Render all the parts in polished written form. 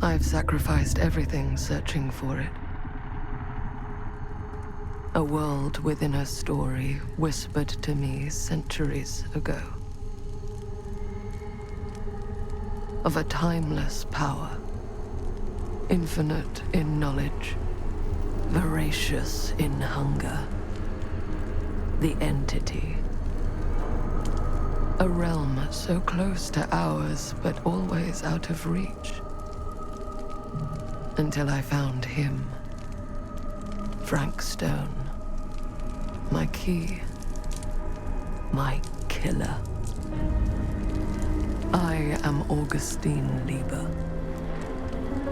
I've sacrificed everything searching for it. A world within a story whispered to me centuries ago. Of a timeless power, infinite in knowledge, voracious in hunger. The entity. A realm so close to ours, but always out of reach. Until I found him. Frankstone. My key. My killer. I am Augustine Lieber.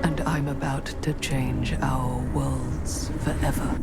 And I'm about to change our worlds forever.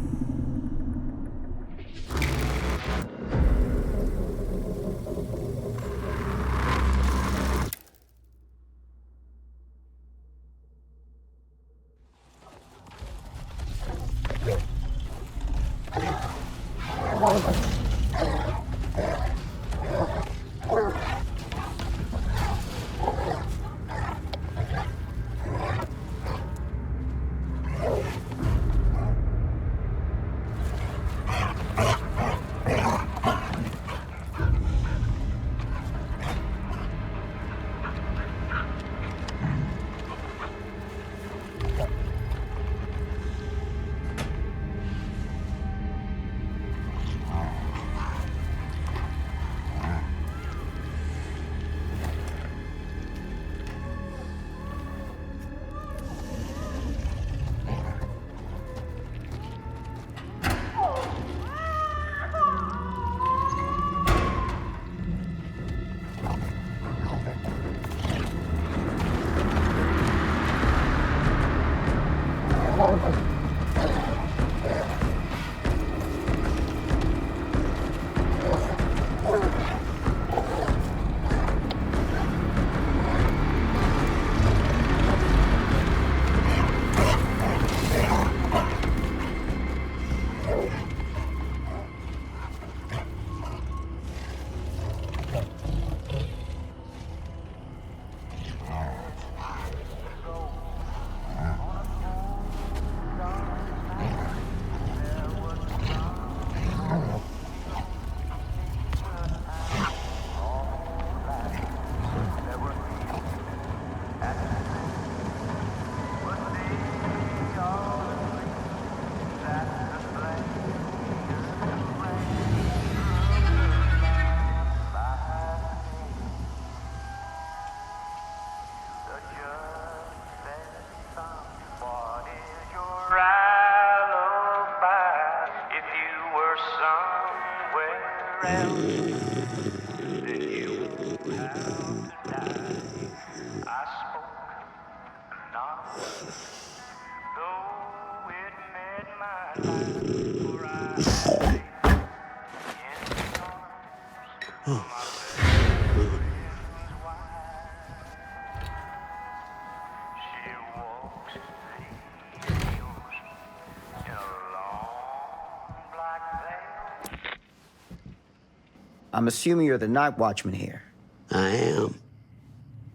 I'm assuming you're the night watchman here. I am.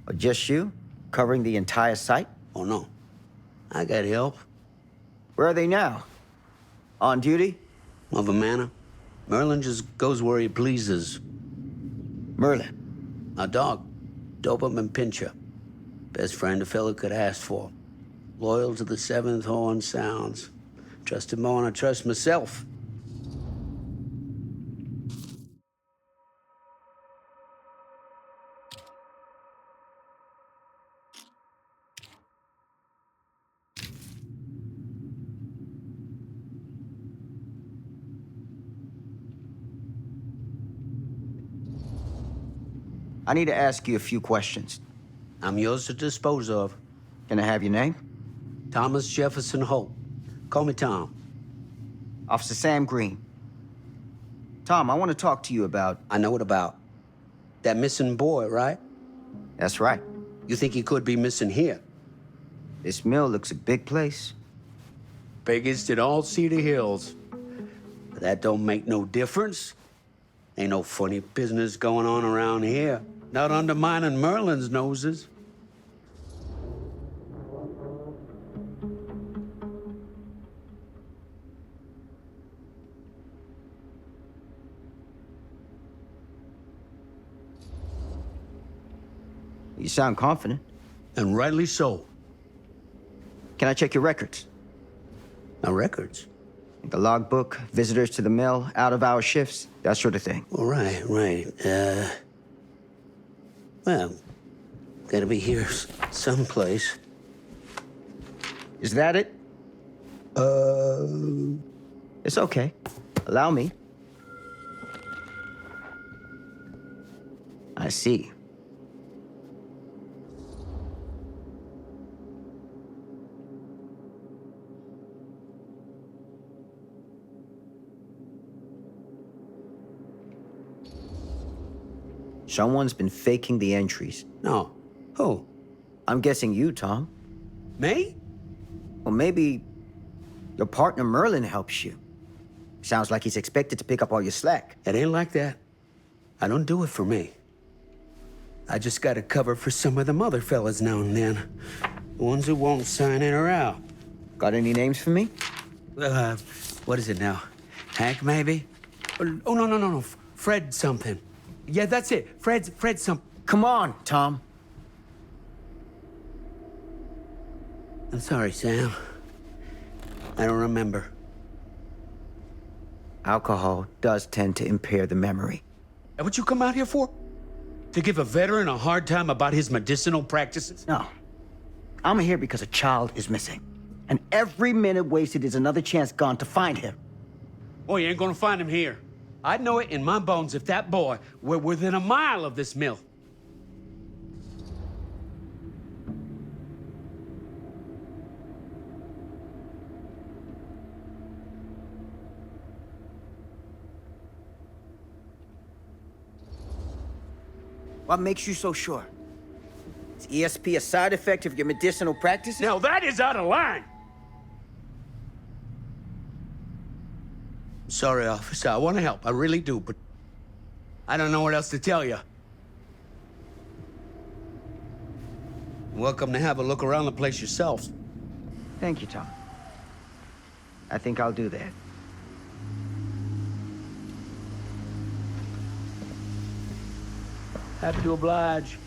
Or just you? Covering the entire site? Oh, no. I got help. Where are they now? On duty? Of a manor. Merlin just goes where he pleases. Merlin? A dog. Doberman Pinscher. Best friend a fella could ask for. Loyal to the seventh horn sounds. Trust him more than I trust myself. I need to ask you a few questions. I'm yours to dispose of. Can I have your name? Thomas Jefferson Holt. Call me Tom. Officer Sam Green. Tom, I want to talk to you about... I know what about. That missing boy, right? That's right. You think he could be missing here? This mill looks a big place. Biggest in all Cedar Hills. But that don't make no difference. Ain't no funny business going on around here. Not undermining Merlin's noses. You sound confident. And rightly so. Can I check your records? My records? The logbook, visitors to the mill, out-of-hour shifts, that sort of thing. All right, right. Well, gotta be here someplace. Is that it? It's okay. Allow me. I see. Someone's been faking the entries. No. Who? I'm guessing you, Tom. Me? Or maybe your partner Merlin helps you. Sounds like he's expected to pick up all your slack. It ain't like that. I don't do it for me. I just gotta cover for some of them other fellas now and then. The ones who won't sign in or out. Got any names for me? What is it now? Hank, maybe? Oh, no. Fred something. Yeah, that's it. Fred something. Come on, Tom. I'm sorry, Sam. I don't remember. Alcohol does tend to impair the memory. That what you come out here for? To give a veteran a hard time about his medicinal practices? No. I'm here because a child is missing. And every minute wasted is another chance gone to find him. Oh, you ain't gonna find him here. I'd know it in my bones if that boy were within a mile of this mill. What makes you so sure? Is ESP a side effect of your medicinal practice? Now that is out of line! Sorry, officer. I want to help. I really do, but I don't know what else to tell you. Welcome to have a look around the place yourself. Thank you, Tom. I think I'll do that. Happy to oblige.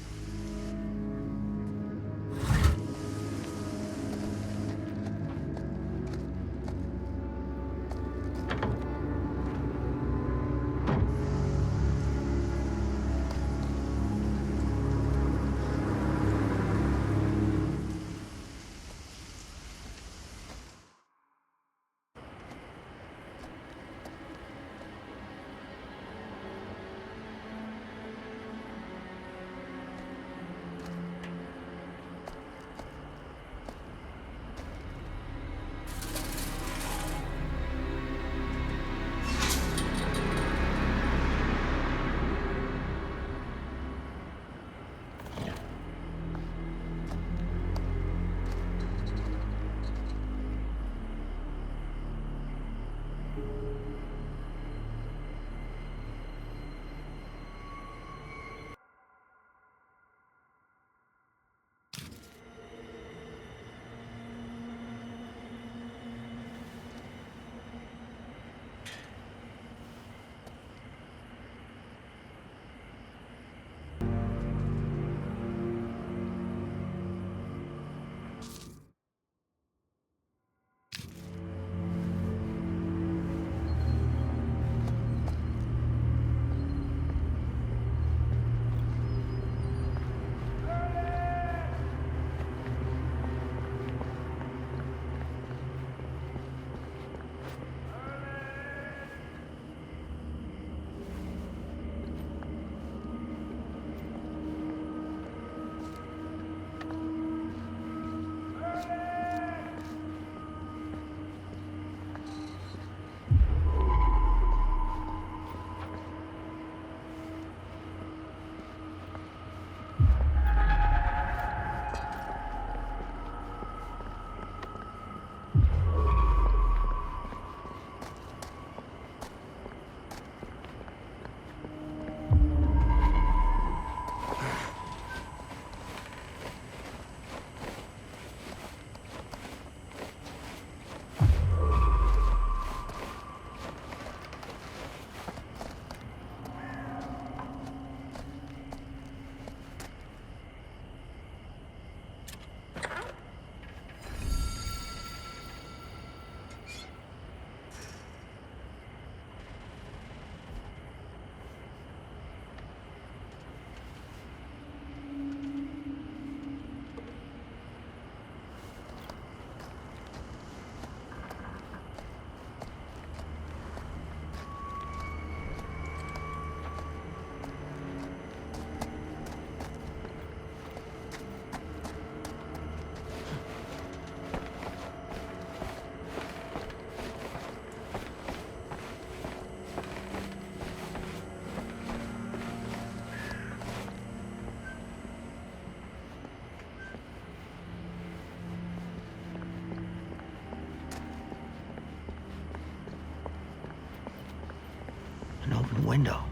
open window.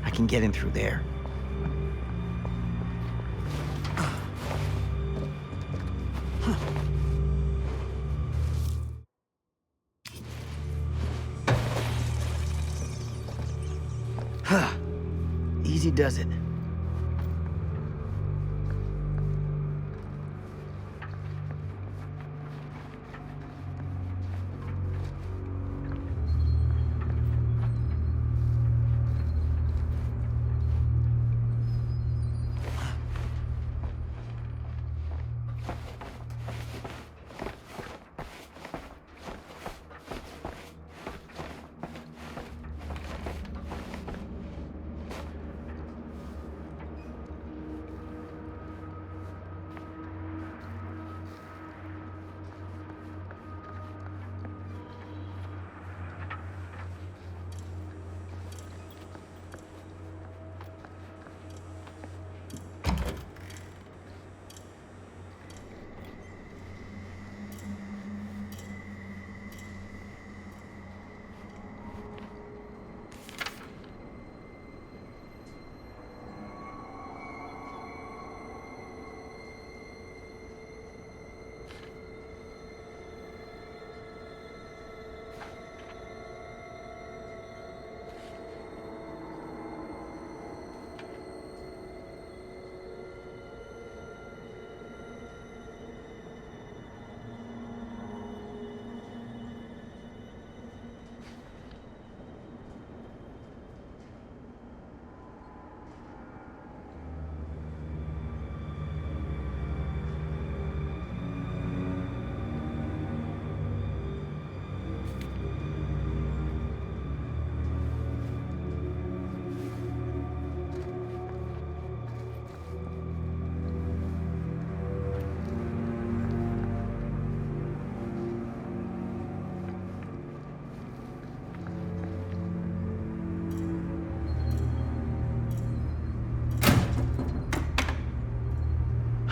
I can get in through there. Easy does it.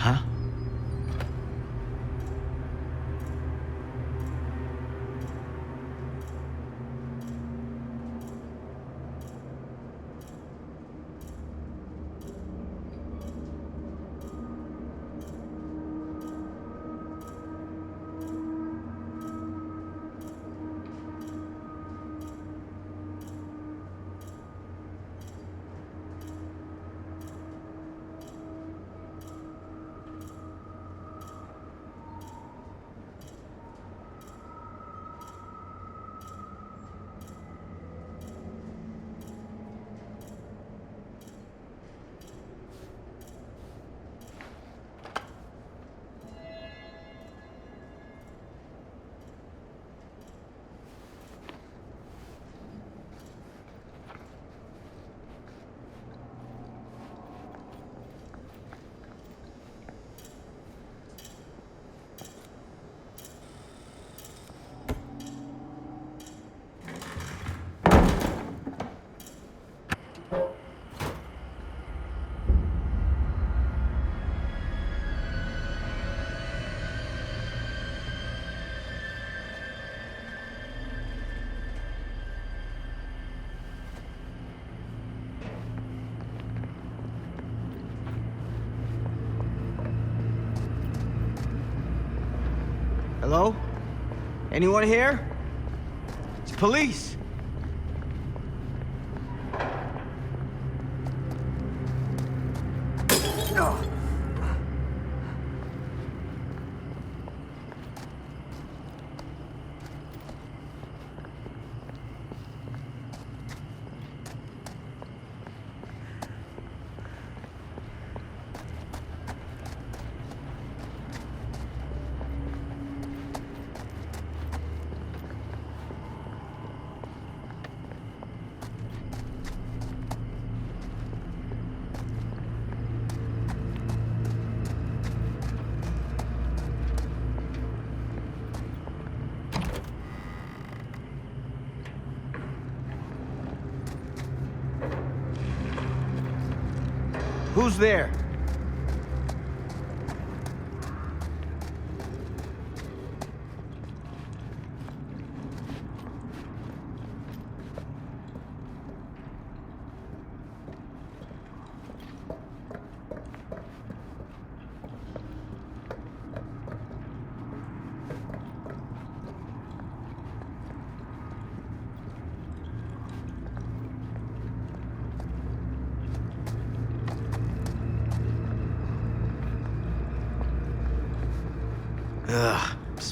Huh? Hello? Anyone here? It's police. Who's there?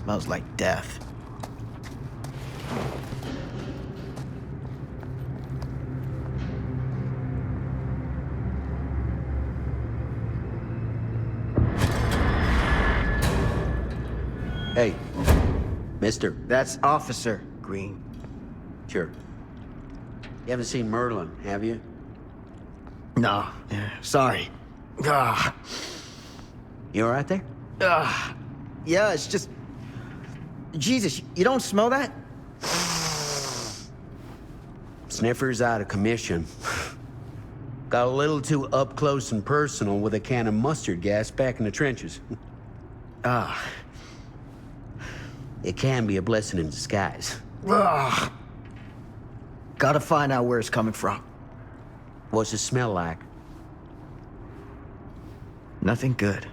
Smells like death. Hey, mister. That's Officer Green. Sure. You haven't seen Merlin, have you? No, sorry. Ah, You all right there? yeah, it's just... Jesus, you don't smell that? Sniffer's out of commission. Got a little too up close and personal with a can of mustard gas back in the trenches. Ah. It can be a blessing in disguise. Ugh. Gotta find out where it's coming from. What's it smell like? Nothing good.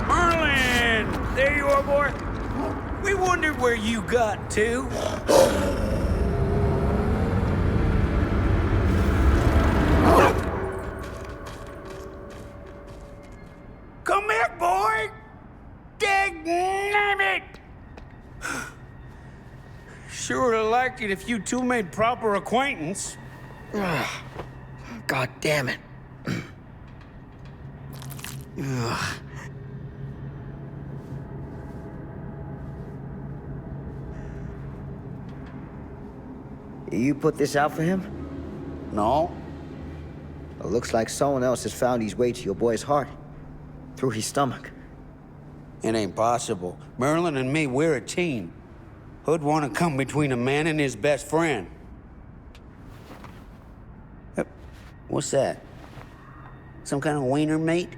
Merlin! There you are, boy. We wondered where you got to. Come here, boy! Dang it! Sure would have liked it if you two made proper acquaintance. God damn it. Ugh. You put this out for him? No. It looks like someone else has found his way to your boy's heart. Through his stomach. It ain't possible. Merlin and me, we're a team. Who'd want to come between a man and his best friend? What's that? Some kind of wiener meat?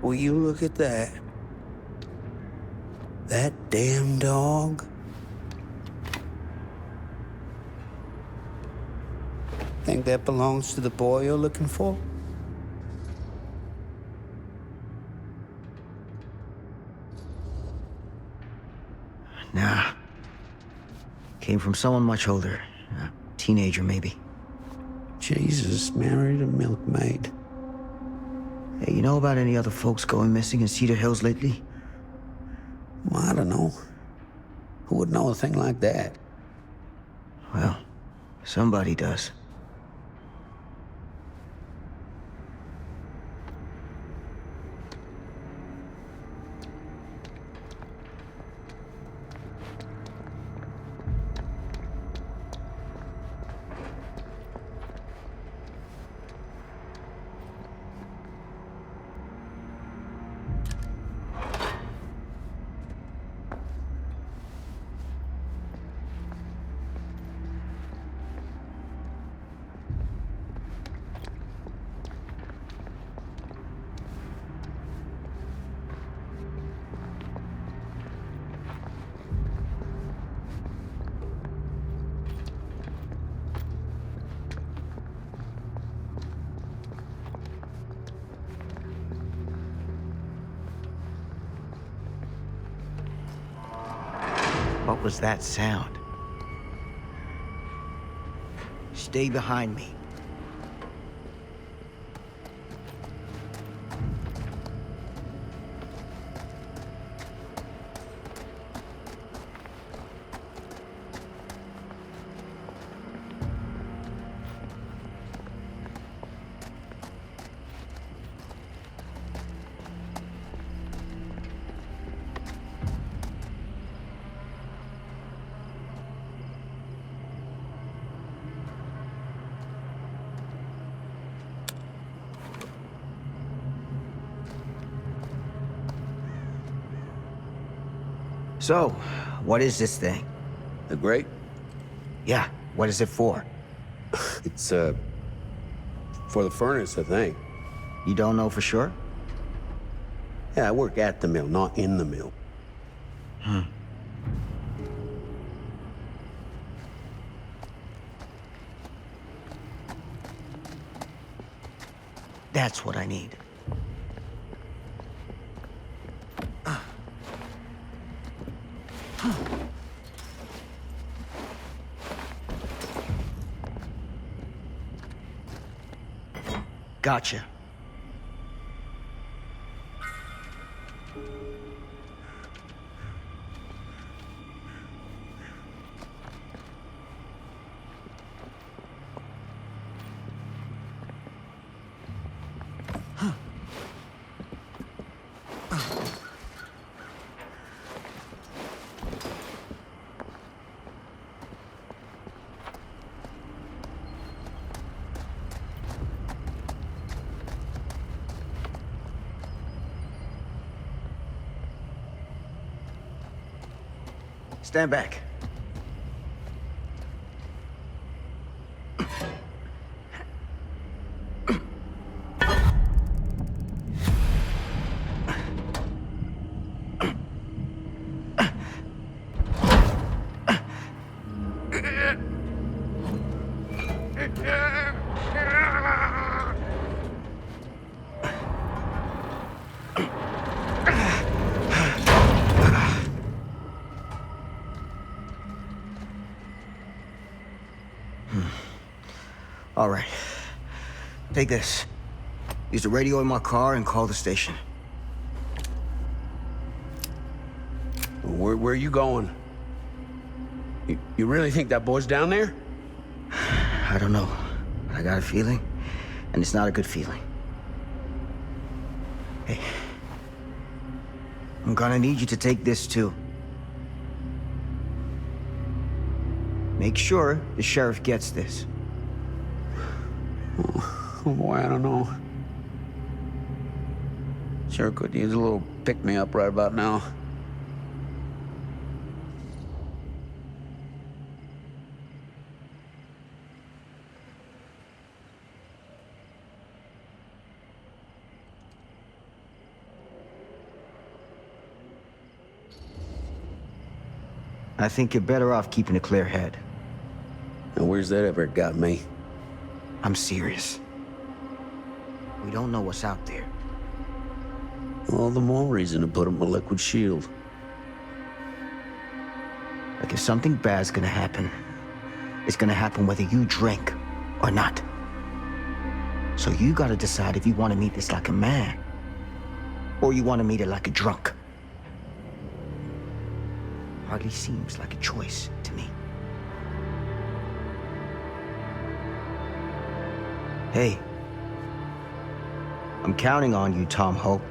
Will you look at that? That damn dog? Think that belongs to the boy you're looking for? Nah. Came from someone much older. A teenager, maybe. Jesus married a milkmaid. Hey, you know about any other folks going missing in Cedar Hills lately? Well, I don't know. Who would know a thing like that? Well, somebody does. What was that sound? Stay behind me. So, what is this thing? The grate? Yeah, what is it for? It's, for the furnace, I think. You don't know for sure? Yeah, I work at the mill, not in the mill. That's what I need. Gotcha. Stand back. All right. Take this. Use the radio in my car and call the station. Where are you going? You really think that boy's down there? I don't know. I got a feeling, and it's not a good feeling. Hey. I'm gonna need you to take this too. Make sure the sheriff gets this. Oh boy, I don't know. Sure could use a little pick-me-up right about now. I think you're better off keeping a clear head. And where's that ever got me? I'm serious. We don't know what's out there. All the more reason to put up a liquid shield. Like if something bad's gonna happen, it's gonna happen whether you drink or not. So you gotta decide if you want to meet this like a man, or you want to meet it like a drunk. Hardly seems like a choice to me. Hey, I'm counting on you, Tom Hope.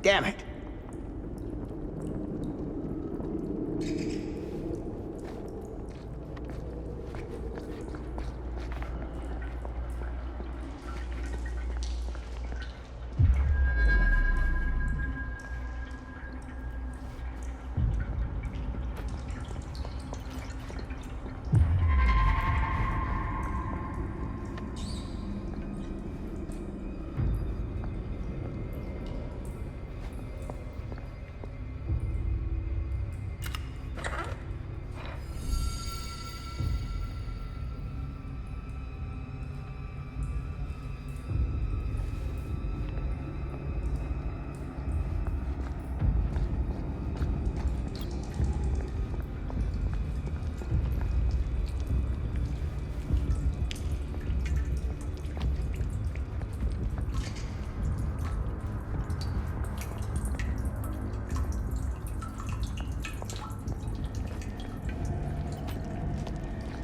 Damn it.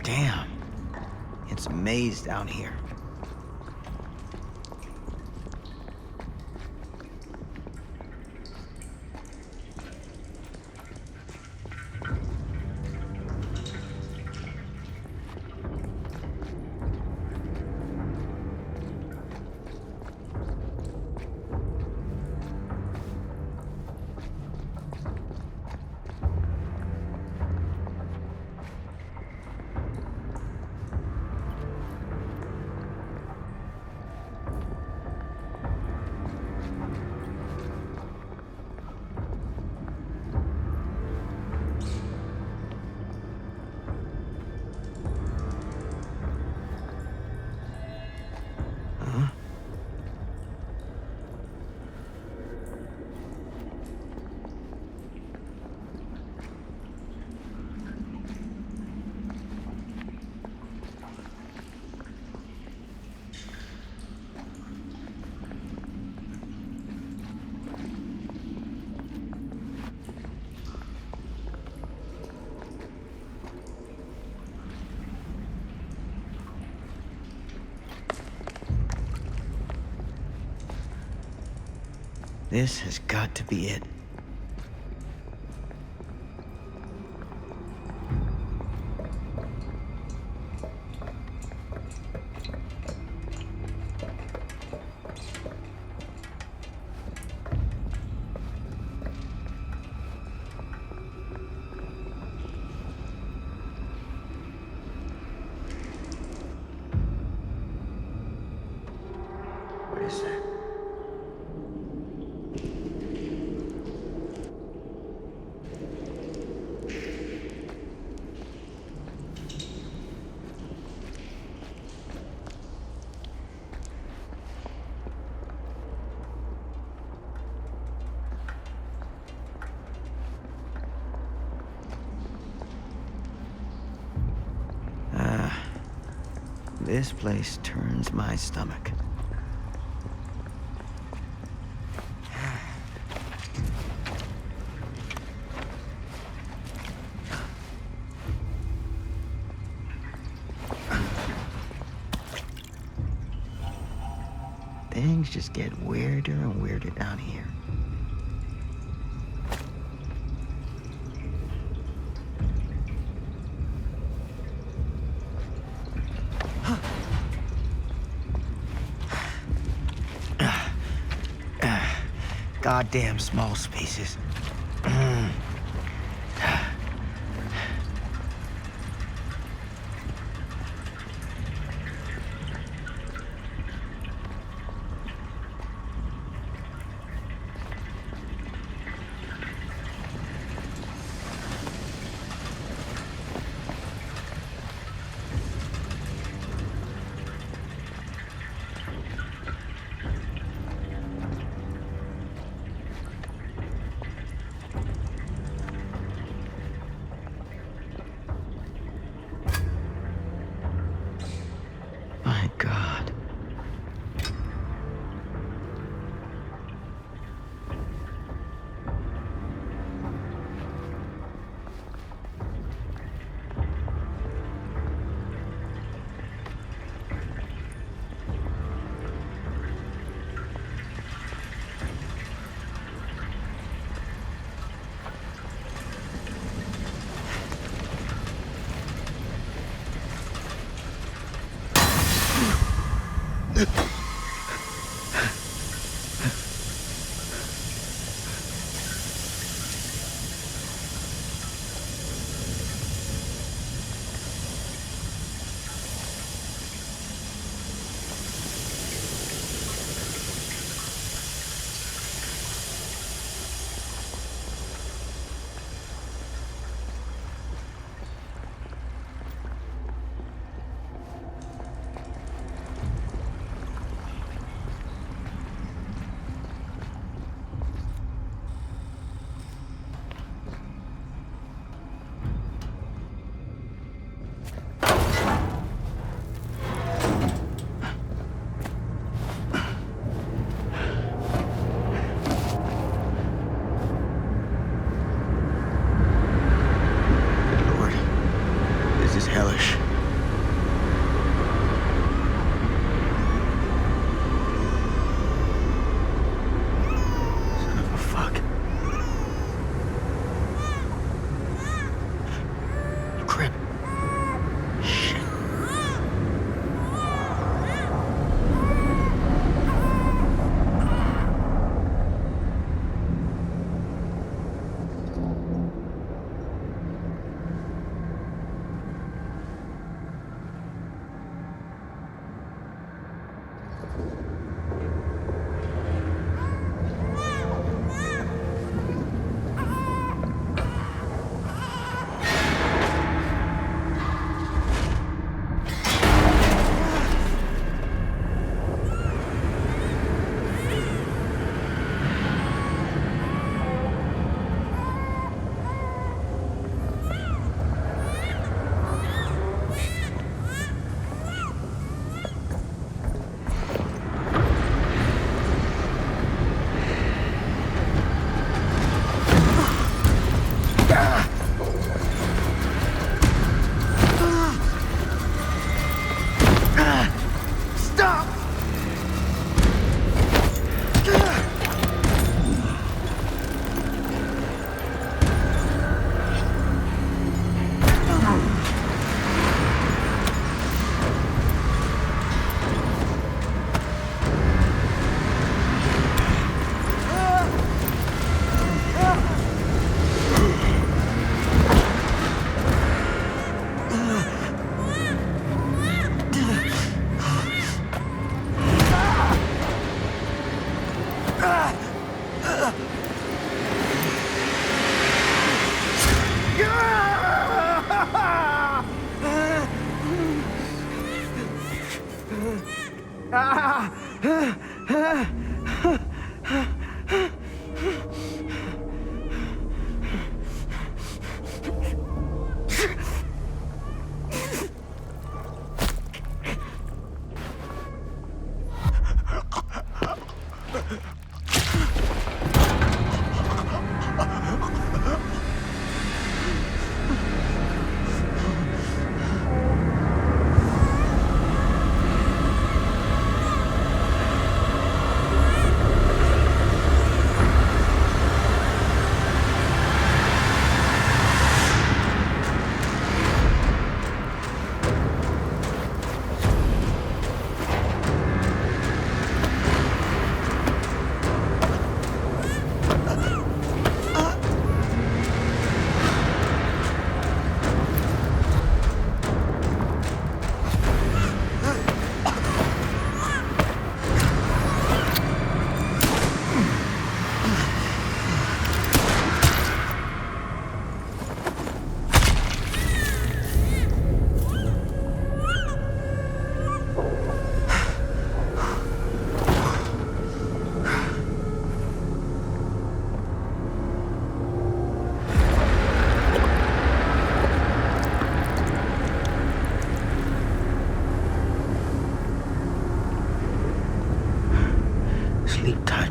Damn. It's a maze down here. This has got to be it. What is that? This place turns my stomach. Things just get weirder and weirder down here. Goddamn small spaces. My God. Lord, this is hellish.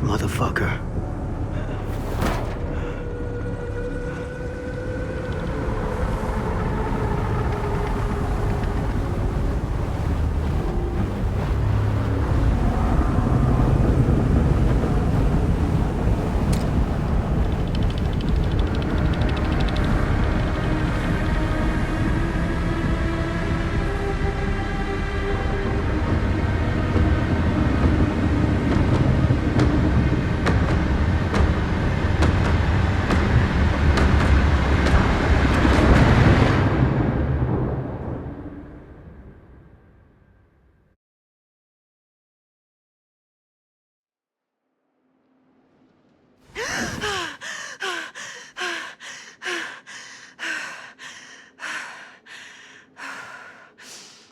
motherfucker.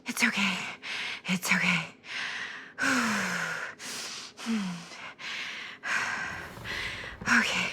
It's okay. It's okay. Okay.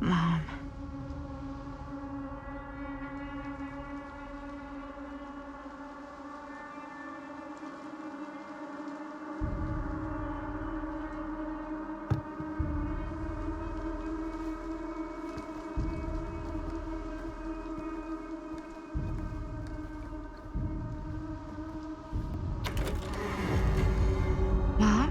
Mom. Mom?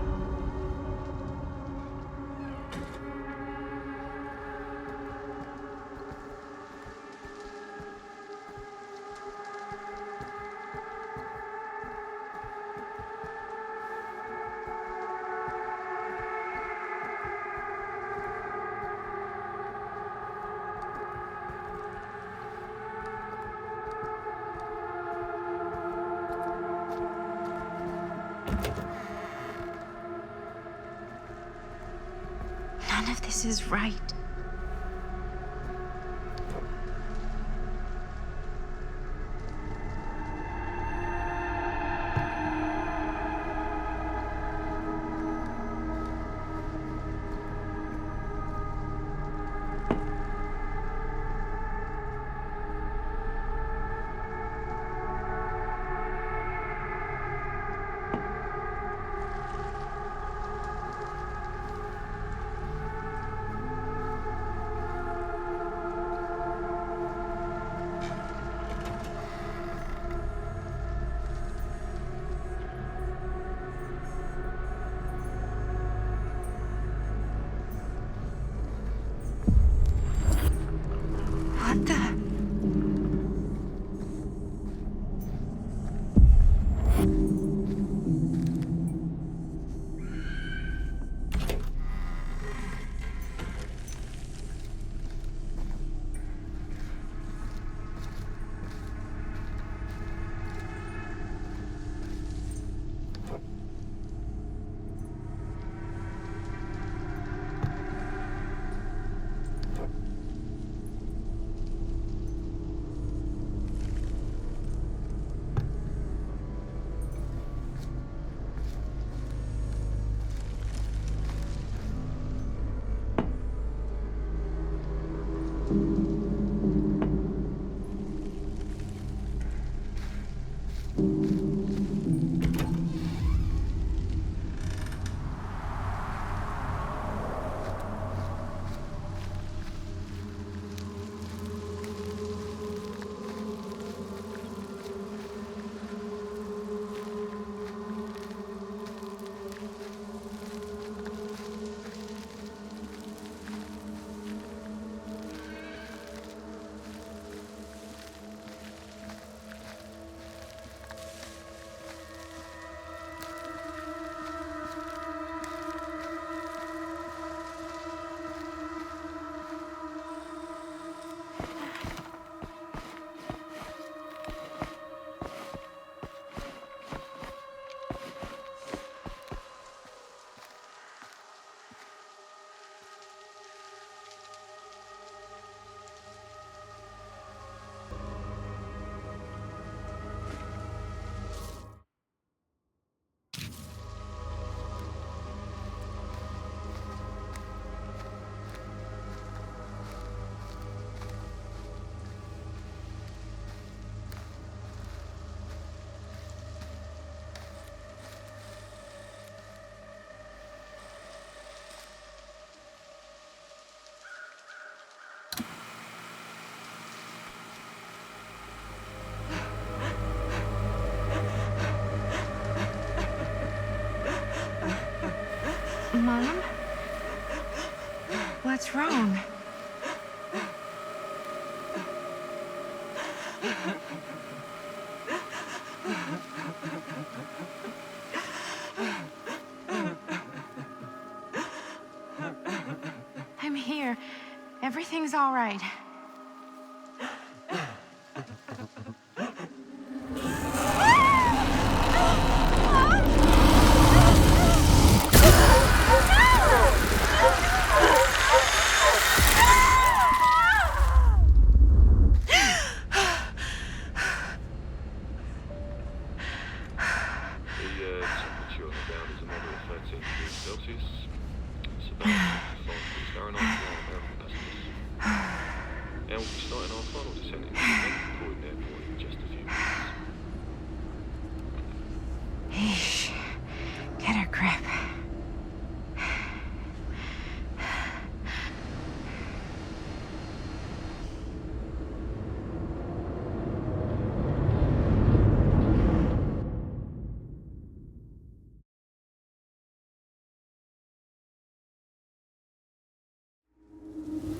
None of this is right. Mom? What's wrong? I'm here. Everything's all right. Eesh. Get a grip.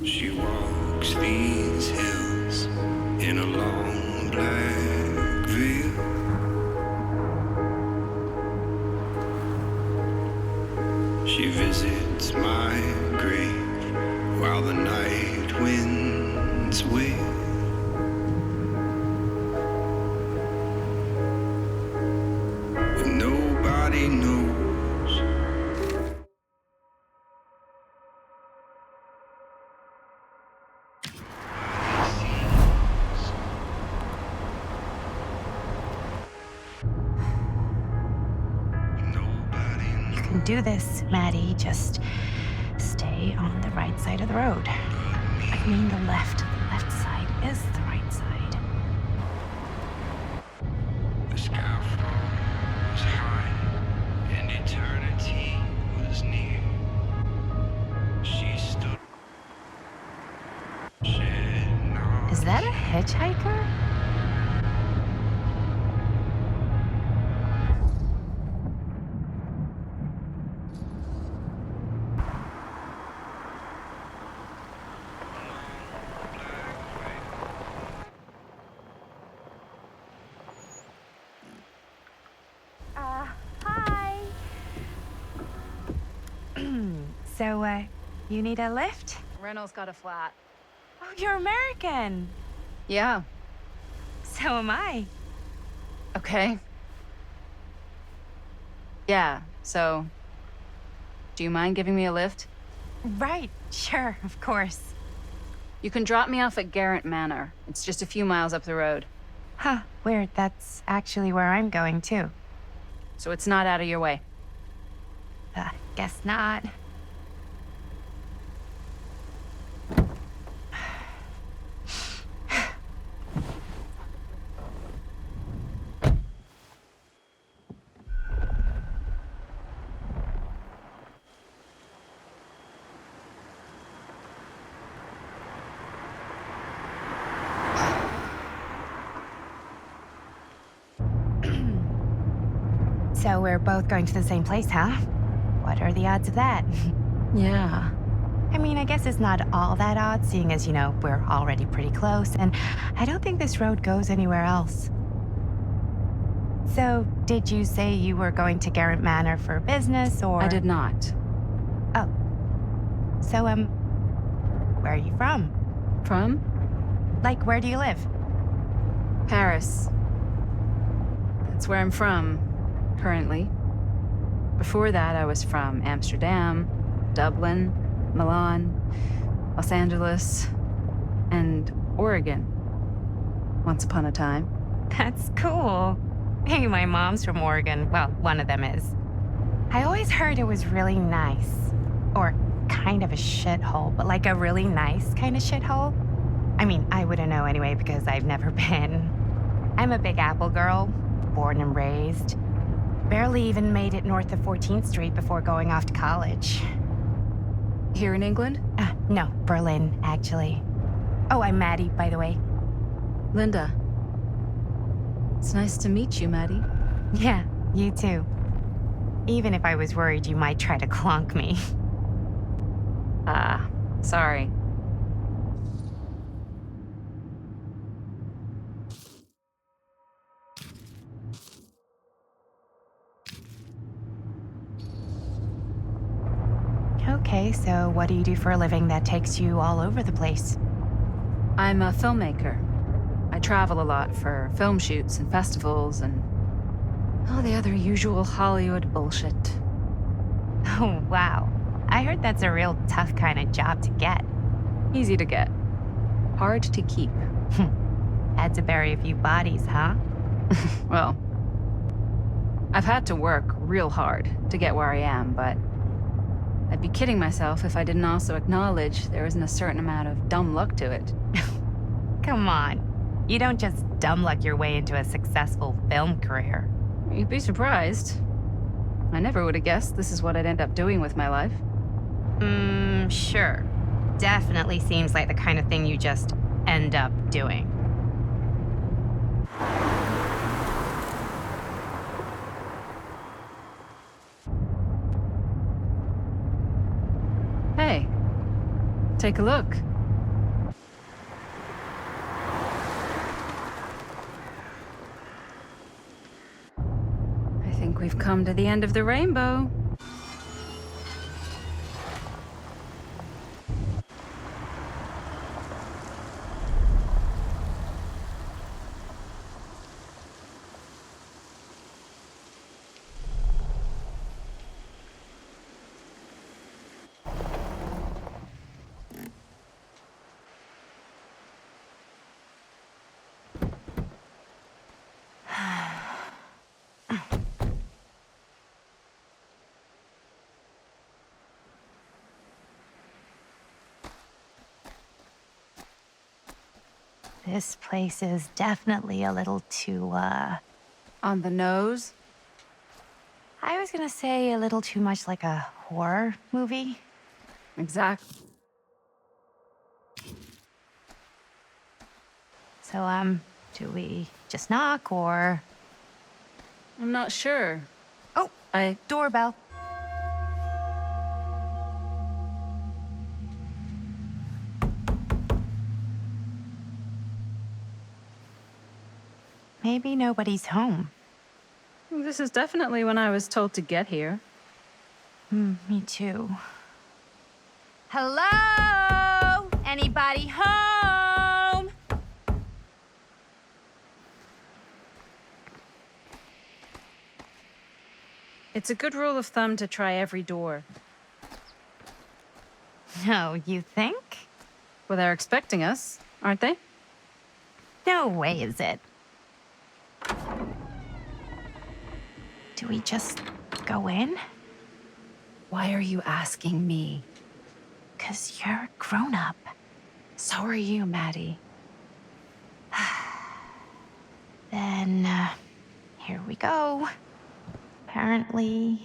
She walks these hills in a long black veil. She visits my grave while the night winds wail. And nobody knows. You can do this, Maddie. Just stay on the right side of the road. I mean the left. The left side is the right side. The sky was high and eternity was near. She stood. Is that a hitchhiker? Hi. So, you need a lift? Reynolds got a flat. Oh, you're American. Yeah. So am I. Okay. Yeah, so... Do you mind giving me a lift? Right, sure, of course. You can drop me off at Garrett Manor. It's just a few miles up the road. Huh, weird. That's actually where I'm going, too. So it's not out of your way. Guess not. So we're both going to the same place, huh? What are the odds of that? Yeah. I mean, I guess it's not all that odd, seeing as, you know, we're already pretty close, and I don't think this road goes anywhere else. So, did you say you were going to Garrett Manor for business, or...? I did not. Oh. So, where are you from? From? Like, where do you live? Paris. That's where I'm from, currently. Before that, I was from Amsterdam, Dublin, Milan, Los Angeles, and Oregon. Once upon a time. That's cool. Hey, my mom's from Oregon. Well, one of them is. I always heard it was really nice. Or kind of a shithole, but like a really nice kind of shithole. I mean, I wouldn't know anyway because I've never been. I'm a Big Apple girl, born and raised. Barely even made it north of 14th Street before going off to college. Here in England? No, Berlin, actually. Oh, I'm Maddie, by the way. Linda. It's nice to meet you, Maddie. Yeah, you too. Even if I was worried you might try to clonk me. Sorry. Okay, so what do you do for a living that takes you all over the place? I'm a filmmaker. I travel a lot for film shoots and festivals and all the other usual Hollywood bullshit. Oh, wow. I heard that's a real tough kind of job to get. Easy to get. Hard to keep. Had to bury a few bodies, huh? Well, I've had to work real hard to get where I am, but I'd be kidding myself if I didn't also acknowledge there isn't a certain amount of dumb luck to it. Come on. You don't just dumb luck your way into a successful film career. You'd be surprised. I never would have guessed this is what I'd end up doing with my life. Sure. Definitely seems like the kind of thing you just end up doing. Hey, take a look. I think we've come to the end of the rainbow. This place is definitely a little too, On the nose? I was gonna say a little too much like a horror movie. Exactly. So, do we just knock or... I'm not sure. Oh, doorbell. Maybe nobody's home. This is definitely when I was told to get here. Me too. Hello? Anybody home? It's a good rule of thumb to try every door. No, you think? Well, they're expecting us, aren't they? No way is it. Do we just go in? Why are you asking me? 'Cause you're a grown-up. So are you, Maddie. Then, here we go. Apparently...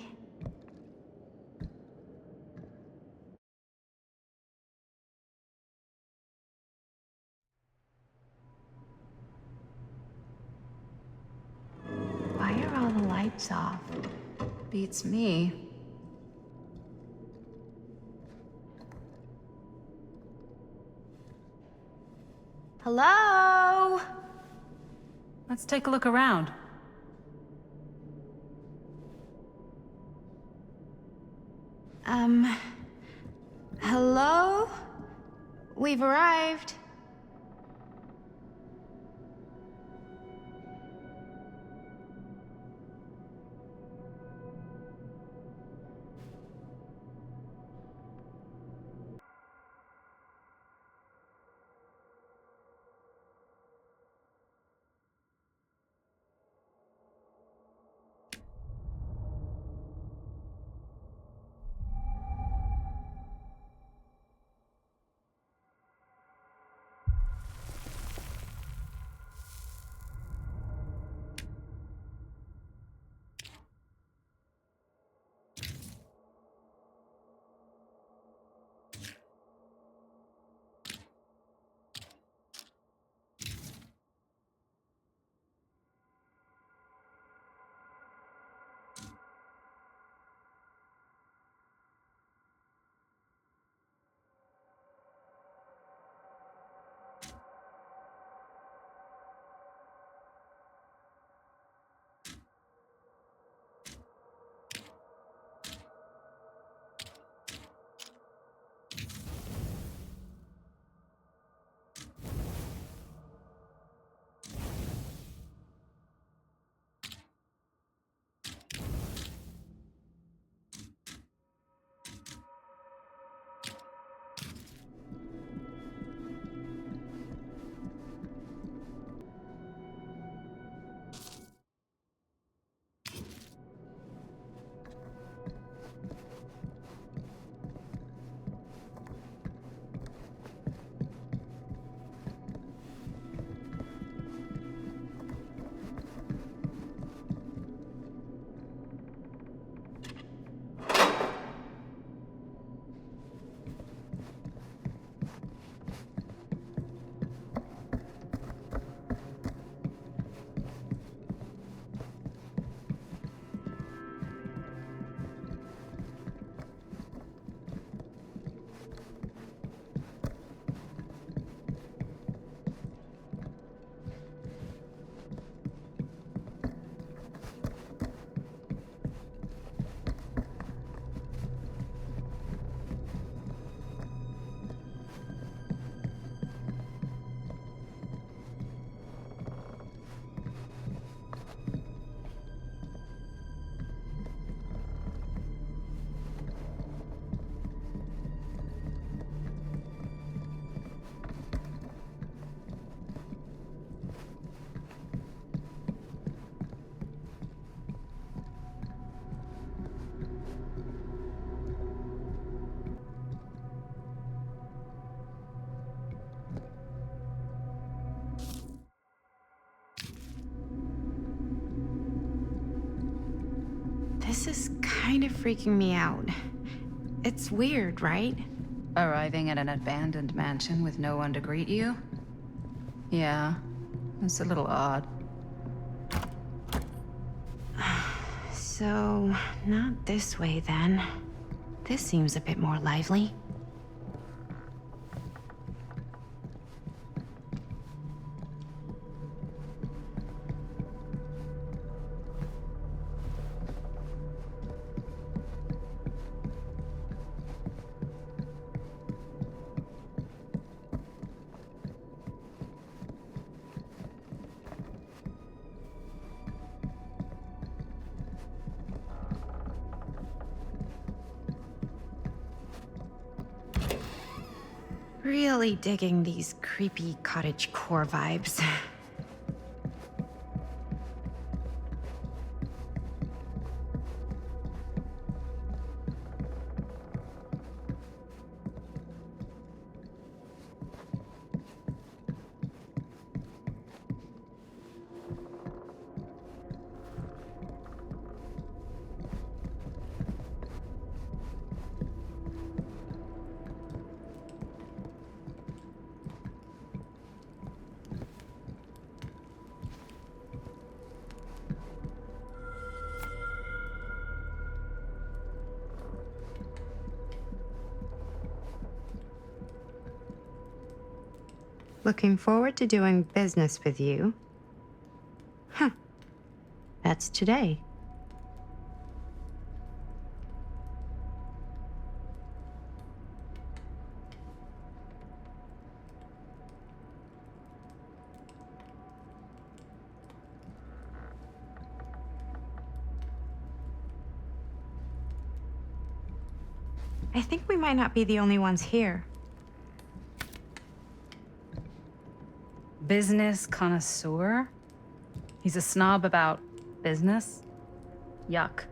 Why are all the lights off? Beats me. Hello? Let's take a look around. Hello? We've arrived. This is kind of freaking me out. It's weird, right? Arriving at an abandoned mansion with no one to greet you? Yeah, it's a little odd. So, not this way then. This seems a bit more lively. Really digging these creepy cottagecore vibes. Looking forward to doing business with you. Huh. That's today. I think we might not be the only ones here. Business connoisseur? He's a snob about business? Yuck.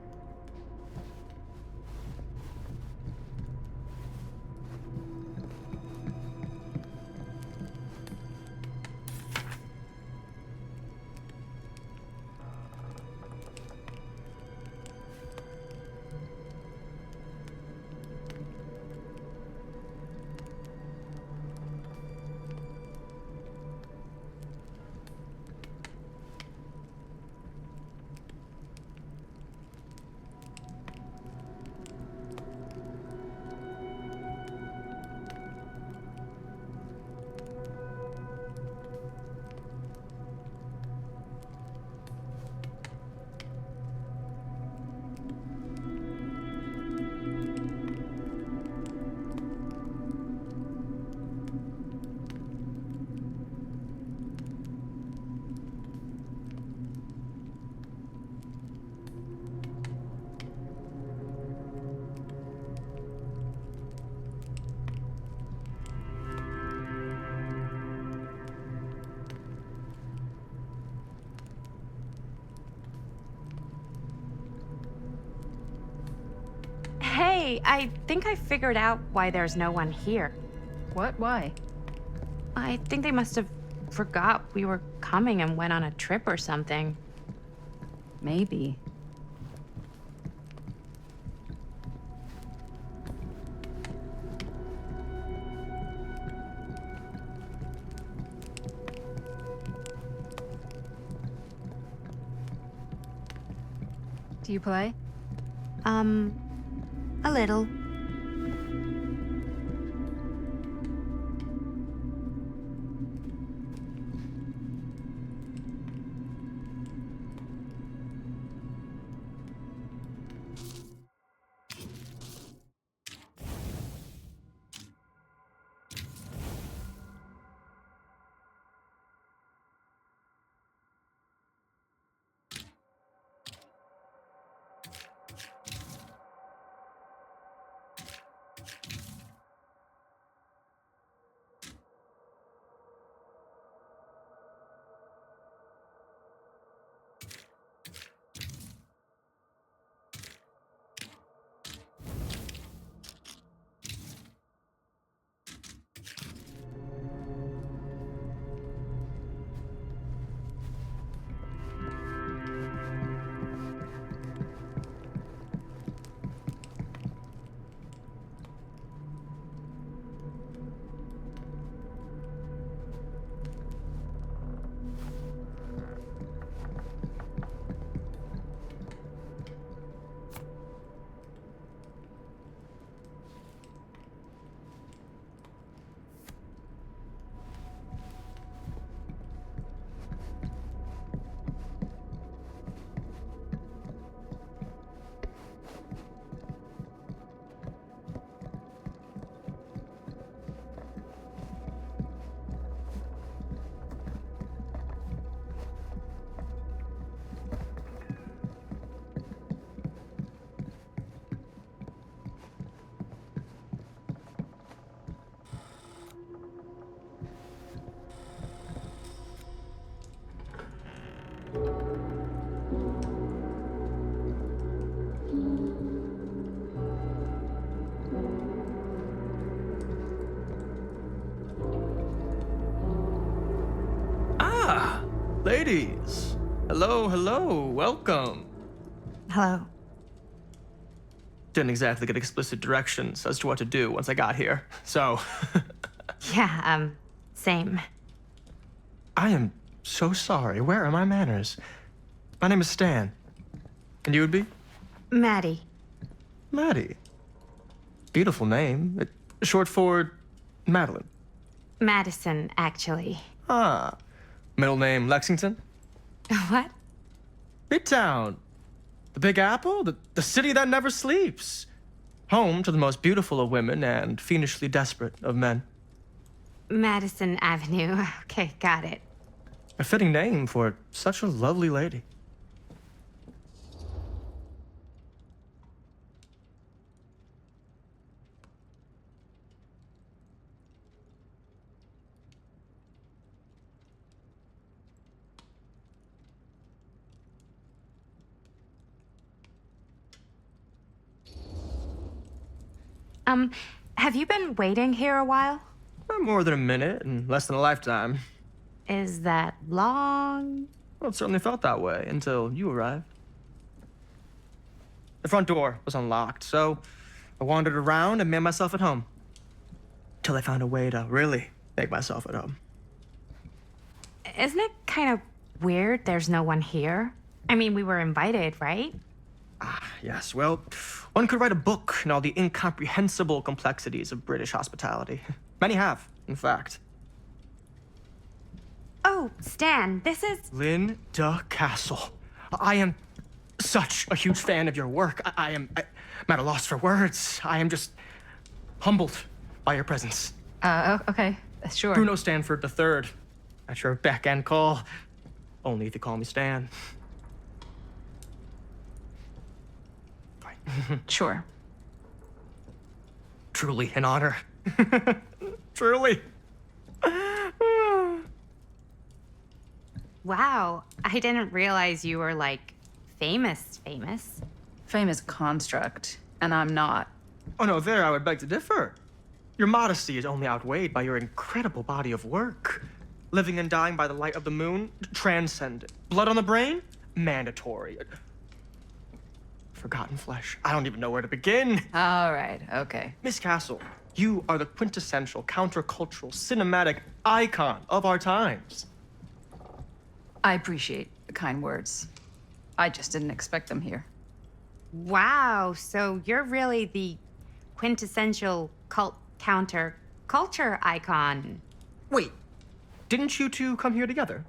Hey, I think I figured out why there's no one here. What? Why? I think they must have forgot we were coming and went on a trip or something. Maybe. Do you play? A little. Ladies, hello, hello, welcome. Hello. Didn't exactly get explicit directions as to what to do once I got here, so. Yeah, same. I am so sorry. Where are my manners? My name is Stan. And you would be? Maddie. Maddie. Beautiful name. Short for Madeline. Madison, actually. Ah. Middle name Lexington? What? Midtown. The Big Apple? The city that never sleeps. Home to the most beautiful of women and fiendishly desperate of men. Madison Avenue. Okay, got it. A fitting name for such a lovely lady. Have you been waiting here a while? Not more than a minute and less than a lifetime. Is that long? Well, it certainly felt that way until you arrived. The front door was unlocked, so I wandered around and made myself at home. Till I found a way to really make myself at home. Isn't it kind of weird there's no one here? I mean, we were invited, right? Yes, well, one could write a book on all the incomprehensible complexities of British hospitality. Many have, in fact. Oh, Stan, this is... Linda Castle. I am such a huge fan of your work. I'm at a loss for words. I am just humbled by your presence. Okay, sure. Bruno Stanford III, at your beck and call. Only if you call me Stan. Sure. Truly an honor. Truly. Wow, I didn't realize you were, like, famous. Famous construct, and I'm not. Oh no, there I would beg to differ. Your modesty is only outweighed by your incredible body of work. Living and dying by the light of the moon, transcendent. Blood on the brain, mandatory. Forgotten flesh. I don't even know where to begin. All right, okay. Miss Castle, you are the quintessential countercultural cinematic icon of our times. I appreciate the kind words. I just didn't expect them here. Wow, so you're really the quintessential counter-culture icon. Wait, didn't you two come here together?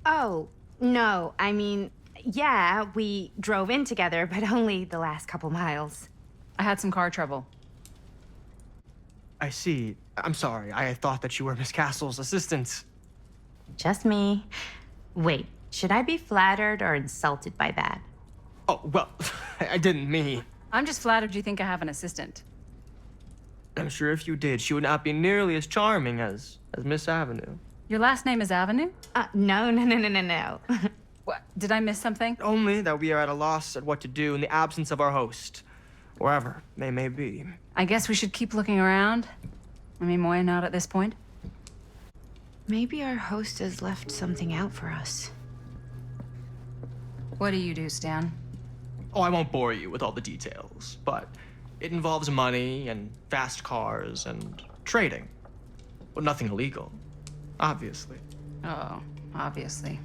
Oh, no, I mean, yeah, we drove in together, but only the last couple miles. I had some car trouble. I see. I'm sorry. I thought that you were Miss Castle's assistant. Just me. Wait, should I be flattered or insulted by that? Oh, well, I didn't mean. I'm just flattered you think I have an assistant. I'm sure if you did, she would not be nearly as charming as Miss Avenue. Your last name is Avenue? No. What? Did I miss something? Only that we are at a loss at what to do in the absence of our host, wherever they may be. I guess we should keep looking around. I mean, why not at this point? Maybe our host has left something out for us. What do you do, Stan? Oh, I won't bore you with all the details, but it involves money and fast cars and trading. Well, nothing illegal, obviously. Oh, obviously.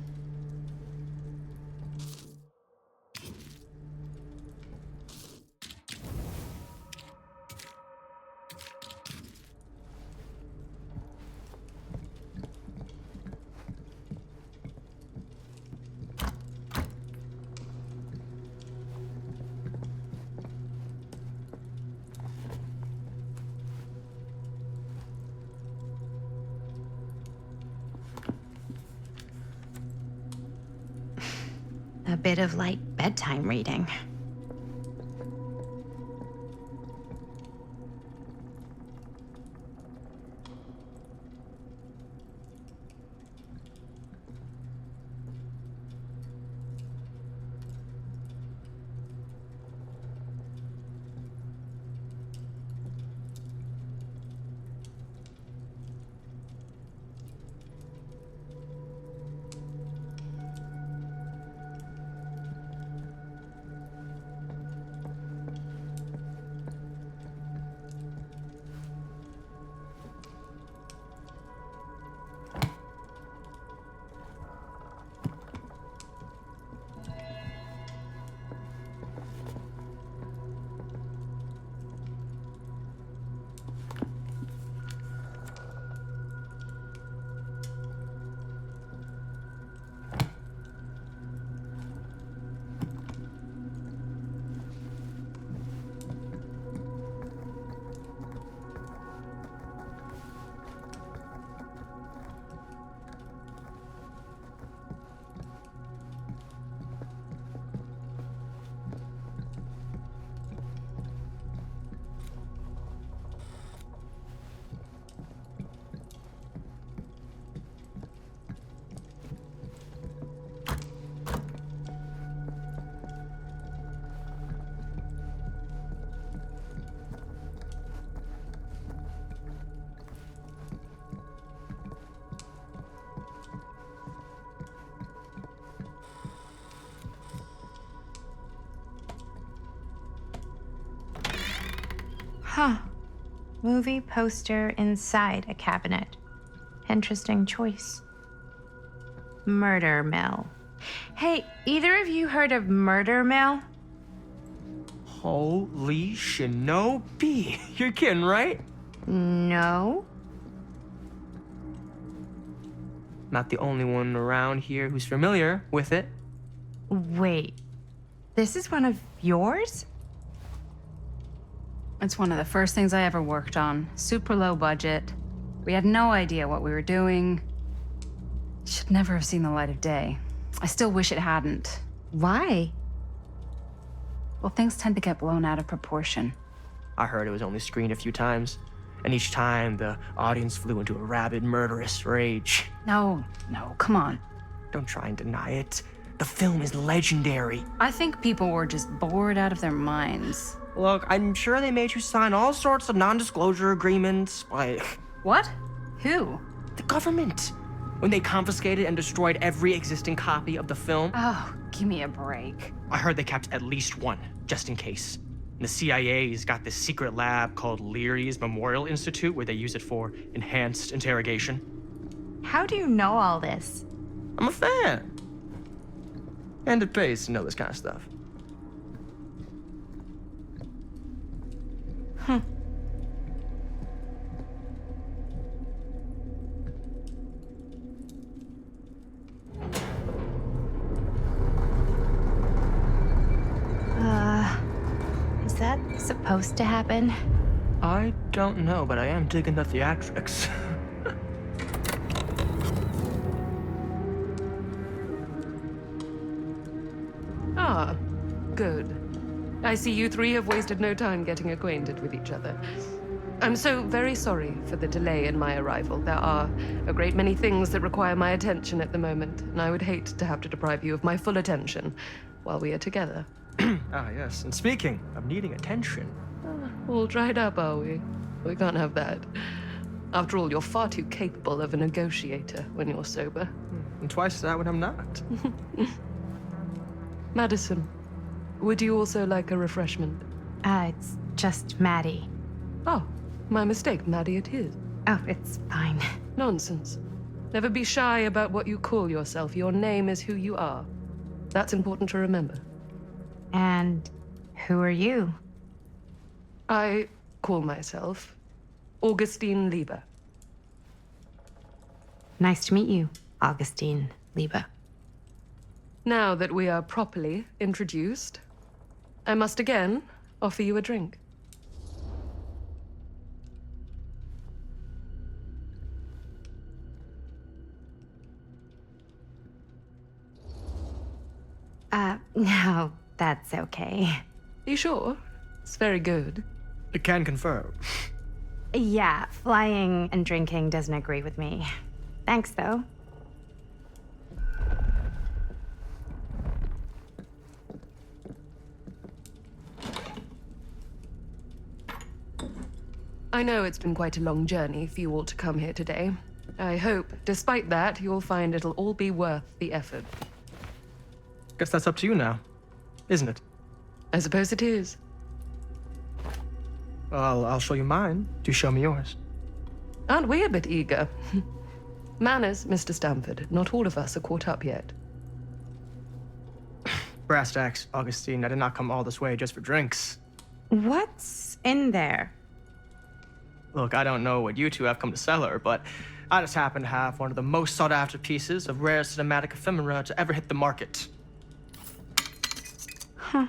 A bit of light bedtime reading. Huh. Movie poster inside a cabinet. Interesting choice. Murder Mill. Hey, either of you heard of Murder Mill? Holy shinobi. You're kidding, right? No. Not the only one around here who's familiar with it. Wait. This is one of yours? It's one of the first things I ever worked on. Super low budget. We had no idea what we were doing. Should never have seen the light of day. I still wish it hadn't. Why? Well, things tend to get blown out of proportion. I heard it was only screened a few times, and each time the audience flew into a rabid, murderous rage. No, come on. Don't try and deny it. The film is legendary. I think people were just bored out of their minds. Look, I'm sure they made you sign all sorts of non-disclosure agreements, like... What? Who? The government. When they confiscated and destroyed every existing copy of the film. Oh, give me a break. I heard they kept at least one, just in case. And the CIA's got this secret lab called Leary's Memorial Institute where they use it for enhanced interrogation. How do you know all this? I'm a fan. And it pays to know this kind of stuff. Is that supposed to happen? I don't know, but I am digging the theatrics. Ah, good. I see you three have wasted no time getting acquainted with each other. I'm so very sorry for the delay in my arrival. There are a great many things that require my attention at the moment, and I would hate to have to deprive you of my full attention while we are together. Ah, yes. And speaking of needing attention. All dried up, are we? We can't have that. After all, you're far too capable of a negotiator when you're sober. And twice that when I'm not. Madison, would you also like a refreshment? It's just Maddie. Oh, my mistake. Maddie it is. Oh, it's fine. Nonsense. Never be shy about what you call yourself. Your name is who you are. That's important to remember. And who are you? I call myself Augustine Lieber. Nice to meet you, Augustine Lieber. Now that we are properly introduced, I must again offer you a drink. No, that's okay. You sure? It's very good. I can confirm. Yeah, flying and drinking doesn't agree with me. Thanks, though. I know it's been quite a long journey for you all to come here today. I hope, despite that, you'll find it'll all be worth the effort. Guess that's up to you now, isn't it? I suppose it is. Well, I'll show you mine. Do show me yours. Aren't we a bit eager? Manners, Mr. Stamford. Not all of us are caught up yet. Brass tacks, Augustine. I did not come all this way just for drinks. What's in there? Look, I don't know what you two have come to cellar, but I just happen to have one of the most sought-after pieces of rare cinematic ephemera to ever hit the market. Huh.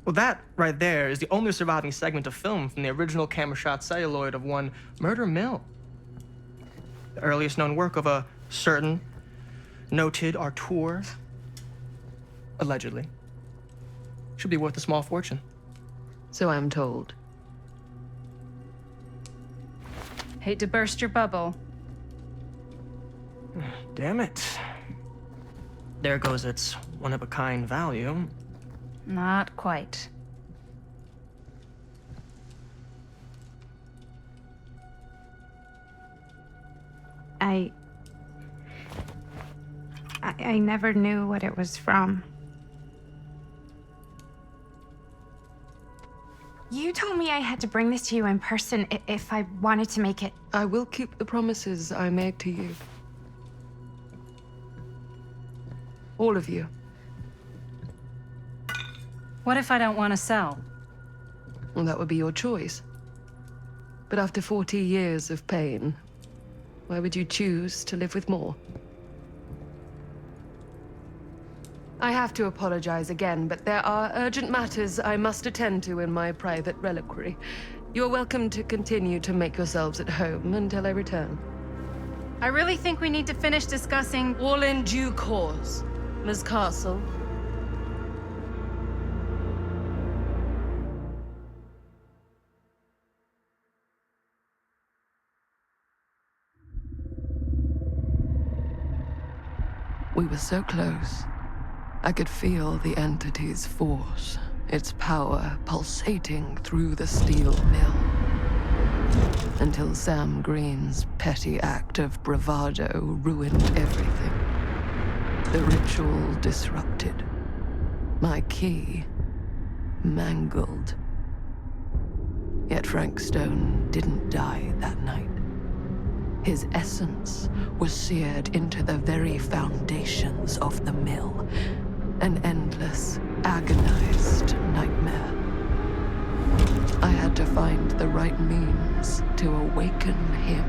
Well, that right there is the only surviving segment of film from the original camera shot celluloid of one Murder Mill. The earliest known work of a certain noted auteur, allegedly. Should be worth a small fortune. So I'm told. Hate to burst your bubble. Damn it. There goes its one-of-a-kind value. Not quite. I never knew what it was from. You told me I had to bring this to you in person if I wanted to make it. I will keep the promises I made to you. All of you. What if I don't want to sell? Well, that would be your choice. But after 40 years of pain, why would you choose to live with more? I have to apologize again, but there are urgent matters I must attend to in my private reliquary. You're welcome to continue to make yourselves at home until I return. I really think we need to finish discussing. All in due course, Ms. Castle. We were so close. I could feel the entity's force, its power pulsating through the steel mill. Until Sam Green's petty act of bravado ruined everything. The ritual disrupted. My key mangled. Yet Frankstone didn't die that night. His essence was seared into the very foundations of the mill. An endless, agonized nightmare. I had to find the right means to awaken him.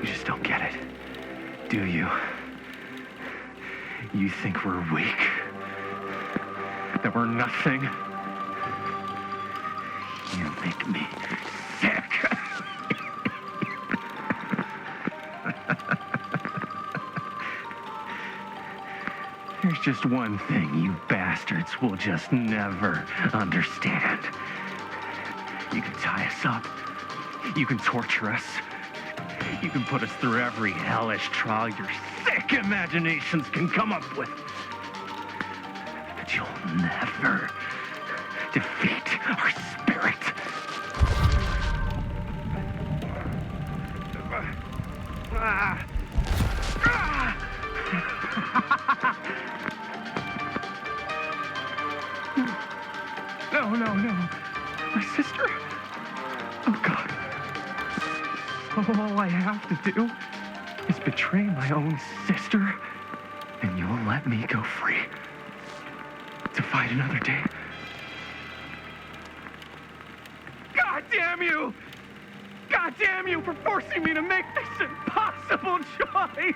You just don't get it, do you? You think we're weak? That we're nothing? You make me sick. There's just one thing you bastards will just never understand. You can tie us up. You can torture us. You can put us through every hellish trial your sick imaginations can come up with. But you'll never defeat our spirit. No. My sister? Oh, God. All I have to do is betray my own sister, and you'll let me go free to fight another day. God damn you! God damn you for forcing me to make this impossible choice!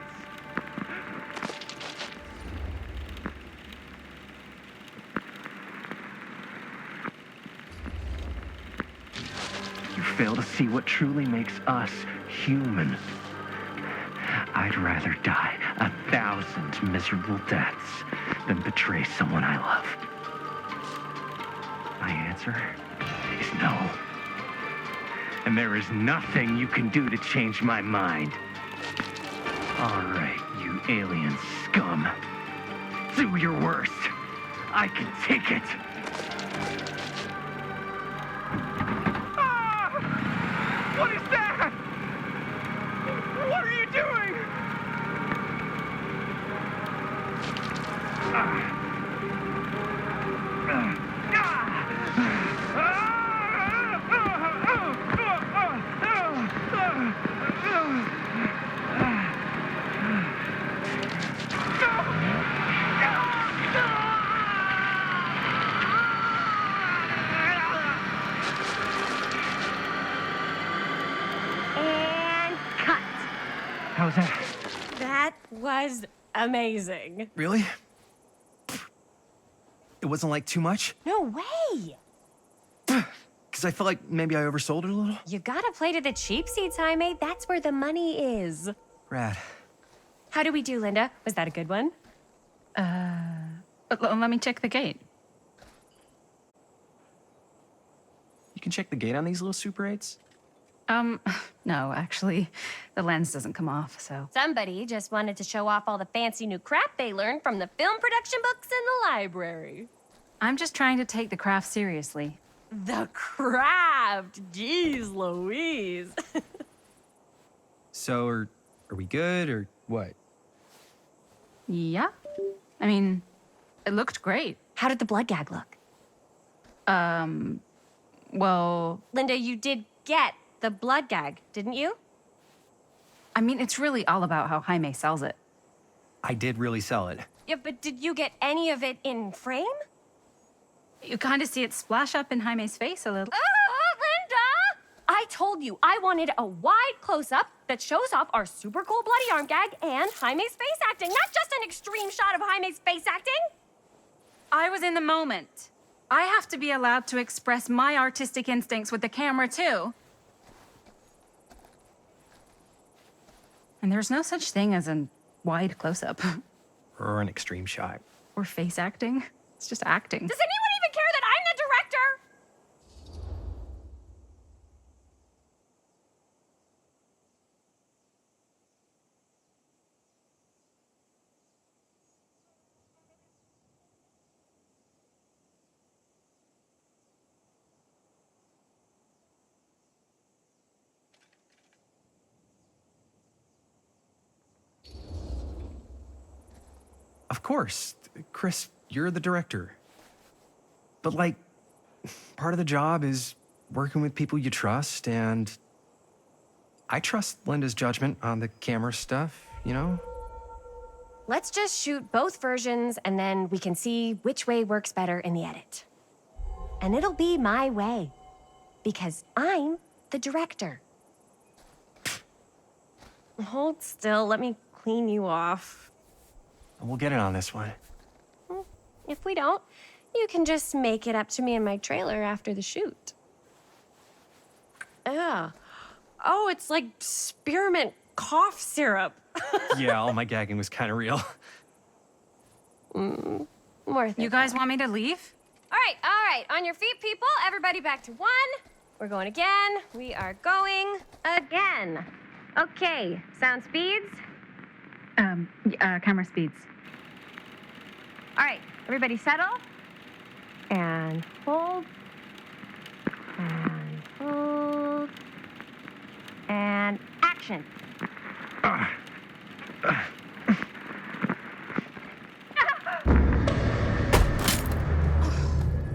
You fail to see what truly makes us human. I'd rather die 1,000 miserable deaths than betray someone I love. My answer is no. And there is nothing you can do to change my mind. All right, you alien scum. Do your worst. I can take it. What is that? What are you doing? How was that? That was amazing. Really? It wasn't like too much? No way. Because I felt like maybe I oversold it a little. You gotta play to the cheap seats, Jaime. That's where the money is. Rad. How do we do, Linda? Was that a good one? Let me check the gate. You can check the gate on these little Super 8s? No, actually, the lens doesn't come off, so. Somebody just wanted to show off all the fancy new crap they learned from the film production books in the library. I'm just trying to take the craft seriously. The craft! Jeez Louise. So, are we good, or what? Yeah. I mean, it looked great. How did the blood gag look? Well, Linda, you did get the blood gag, didn't you? I mean, it's really all about how Jaime sells it. I did really sell it. Yeah, but did you get any of it in frame? You kind of see it splash up in Jaime's face a little. Linda! I told you I wanted a wide close-up that shows off our super cool bloody arm gag and Jaime's face acting, not just an extreme shot of Jaime's face acting. I was in the moment. I have to be allowed to express my artistic instincts with the camera, too. And there's no such thing as a wide close-up. Or an extreme shot. Or face acting. It's just acting. Does anyone even care that I'm the director? Of course. Chris, you're the director. But, like, part of the job is working with people you trust, and I trust Linda's judgment on the camera stuff, you know? Let's just shoot both versions and then we can see which way works better in the edit. And it'll be my way. Because I'm the director. Hold still, let me clean you off. We'll get it on this one. If we don't, you can just make it up to me in my trailer after the shoot. Yeah. Oh, it's like spearmint cough syrup. Yeah, all my gagging was kind of real. Worth it. You guys want me to leave? All right. On your feet, people. Everybody back to one. We're going again. We are going again. Okay, sound speeds. Camera speeds. All right, everybody settle. And hold. And hold. And action.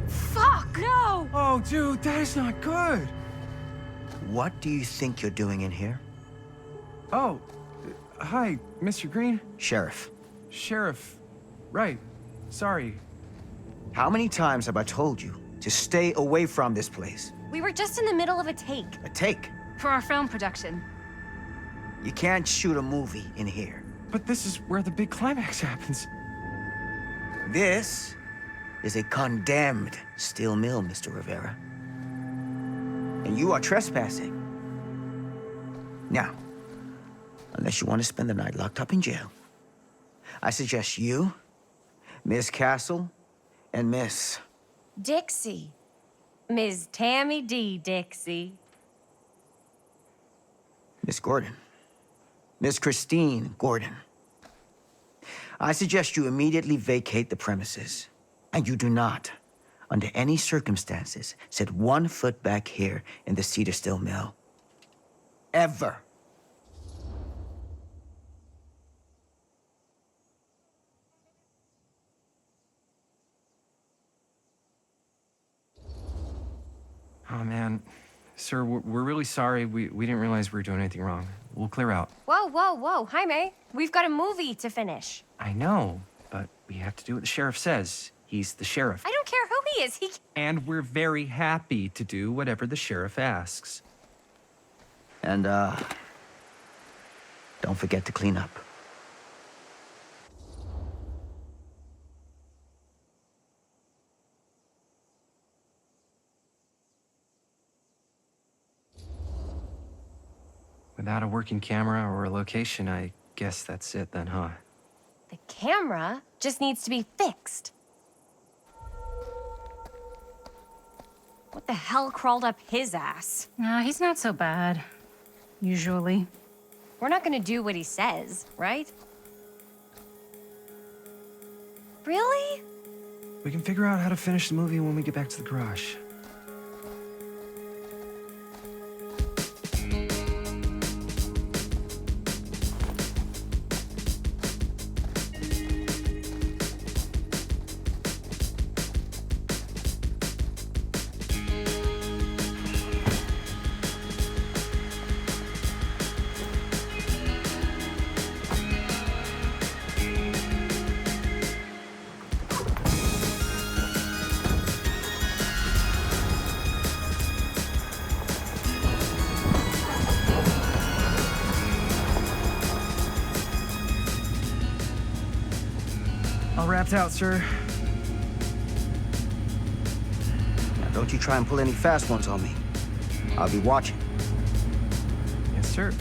Fuck! No! Oh, dude, that is not good. What do you think you're doing in here? Oh, hi, Mr. Green. Sheriff. Sheriff. Right. Sorry. How many times have I told you to stay away from this place? We were just in the middle of a take. A take. For our film production. You can't shoot a movie in here. But this is where the big climax happens. This is a condemned steel mill, Mr. Rivera. And you are trespassing. Now, unless you want to spend the night locked up in jail, I suggest you, Miss Castle, and Miss... Dixie. Ms. Tammy D. Dixie. Miss Gordon. Miss Christine Gordon. I suggest you immediately vacate the premises. And you do not, under any circumstances, set 1 foot back here in the Cedar Steel Mill. Ever. Oh, man. Sir, we're really sorry. We didn't realize we were doing anything wrong. We'll clear out. Whoa. Jaime, we've got a movie to finish. I know, but we have to do what the sheriff says. He's the sheriff. I don't care who he is. And we're very happy to do whatever the sheriff asks. And, don't forget to clean up. Without a working camera or a location, I guess that's it then, huh? The camera just needs to be fixed. What the hell crawled up his ass? Nah, he's not so bad. Usually. We're not gonna do what he says, right? Really? We can figure out how to finish the movie when we get back to the garage. All wrapped out, sir. Now, don't you try and pull any fast ones on me. I'll be watching. Yes, sir.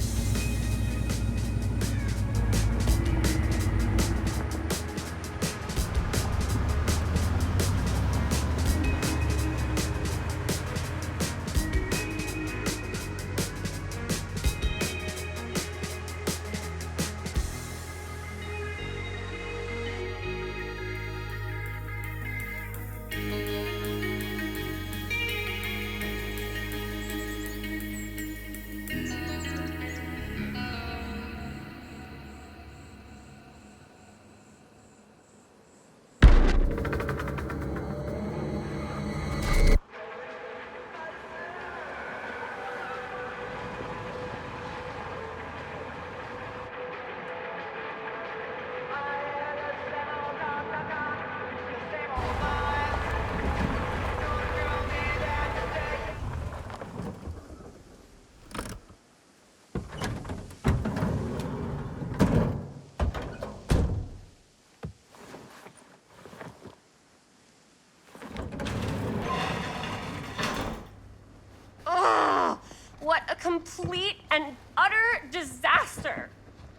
What a complete and utter disaster!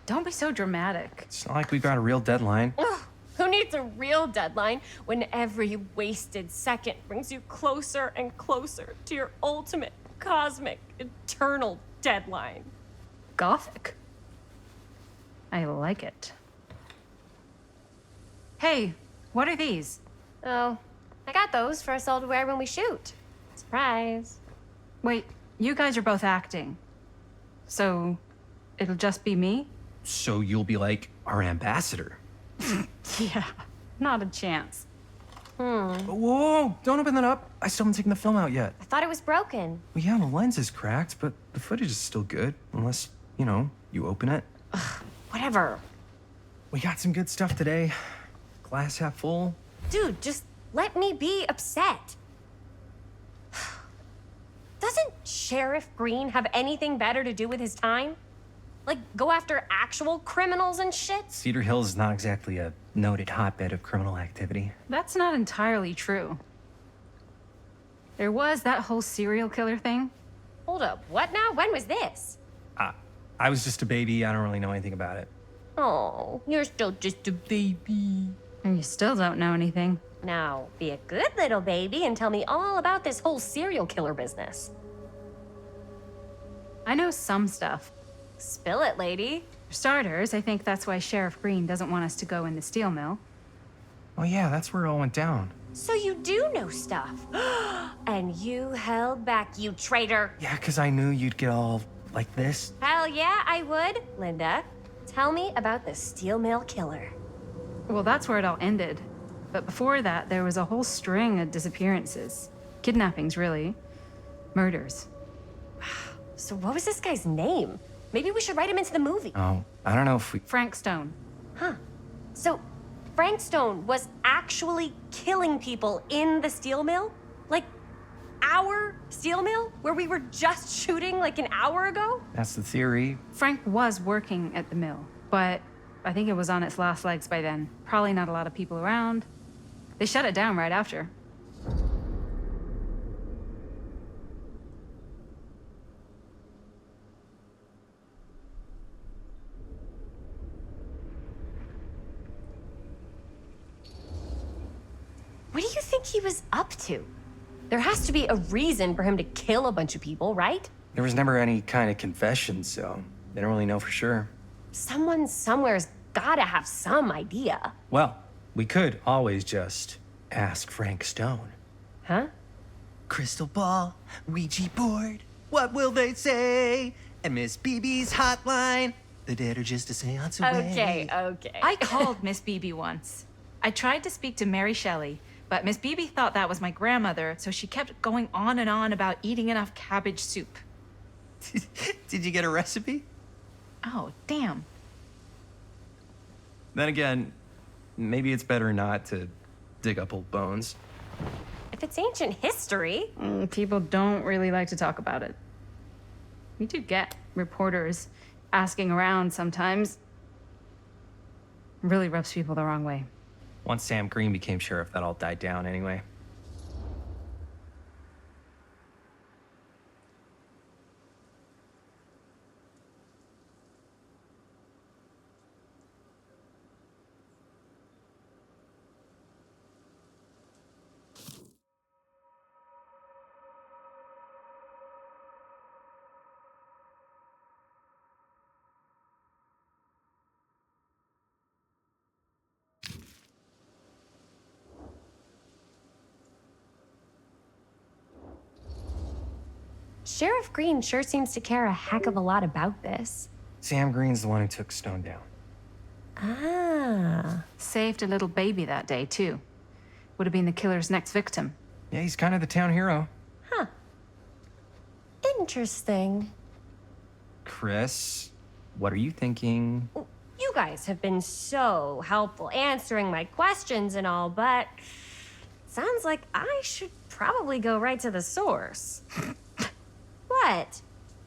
Don't be so dramatic. It's not like we've got a real deadline. Ugh, who needs a real deadline when every wasted second brings you closer and closer to your ultimate, cosmic, eternal deadline? Gothic. I like it. Hey, what are these? Oh, I got those for us all to wear when we shoot. Surprise. Wait, you guys are both acting. So, it'll just be me? So you'll be like our ambassador. Yeah, not a chance. Whoa, don't open that up. I still haven't taken the film out yet. I thought it was broken. Well, yeah, the lens is cracked, but the footage is still good. Unless, you know, you open it. Whatever. We got some good stuff today. Glass half full. Dude, just let me be upset. Doesn't Sheriff Green have anything better to do with his time? Like, go after actual criminals and shit? Cedar Hills is not exactly a noted hotbed of criminal activity. That's not entirely true. There was that whole serial killer thing. Hold up, what now? When was this? I was just a baby. I don't really know anything about it. Oh, you're still just a baby. And you still don't know anything. Now, be a good little baby and tell me all about this whole serial killer business. I know some stuff. Spill it, lady. For starters, I think that's why Sheriff Green doesn't want us to go in the steel mill. Oh yeah, that's where it all went down. So you do know stuff. And you held back, you traitor. Yeah, because I knew you'd get all like this. Hell yeah, I would. Linda, tell me about the steel mill killer. Well, that's where it all ended. But before that, there was a whole string of disappearances. Kidnappings, really. Murders. So what was this guy's name? Maybe we should write him into the movie. Oh, I don't know if we... Frank Stone. Huh. So Frank Stone was actually killing people in the steel mill? Like, our steel mill? Where we were just shooting like an hour ago? That's the theory. Frank was working at the mill, but I think it was on its last legs by then. Probably not a lot of people around. They shut it down right after. What do you think he was up to? There has to be a reason for him to kill a bunch of people, right? There was never any kind of confession, so they don't really know for sure. Someone somewhere's gotta have some idea. Well, we could always just Ask Frank Stone. Huh? Crystal ball, Ouija board, what will they say? And Miss BB's hotline, the dead are just a seance away. Okay. I called Miss BB once. I tried to speak to Mary Shelley, but Miss BB thought that was my grandmother, so she kept going on and on about eating enough cabbage soup. Did you get a recipe? Oh, damn. Then again, maybe it's better not to dig up old bones. If it's ancient history. People don't really like to talk about it. We do get reporters asking around sometimes. Really rubs people the wrong way. Once Sam Green became sheriff, that all died down anyway. Sheriff Green sure seems to care a heck of a lot about this. Sam Green's the one who took Stone down. Ah. Saved a little baby that day, too. Would have been the killer's next victim. Yeah, he's kind of the town hero. Huh. Interesting. Chris, what are you thinking? You guys have been so helpful answering my questions and all, but sounds like I should probably go right to the source. What?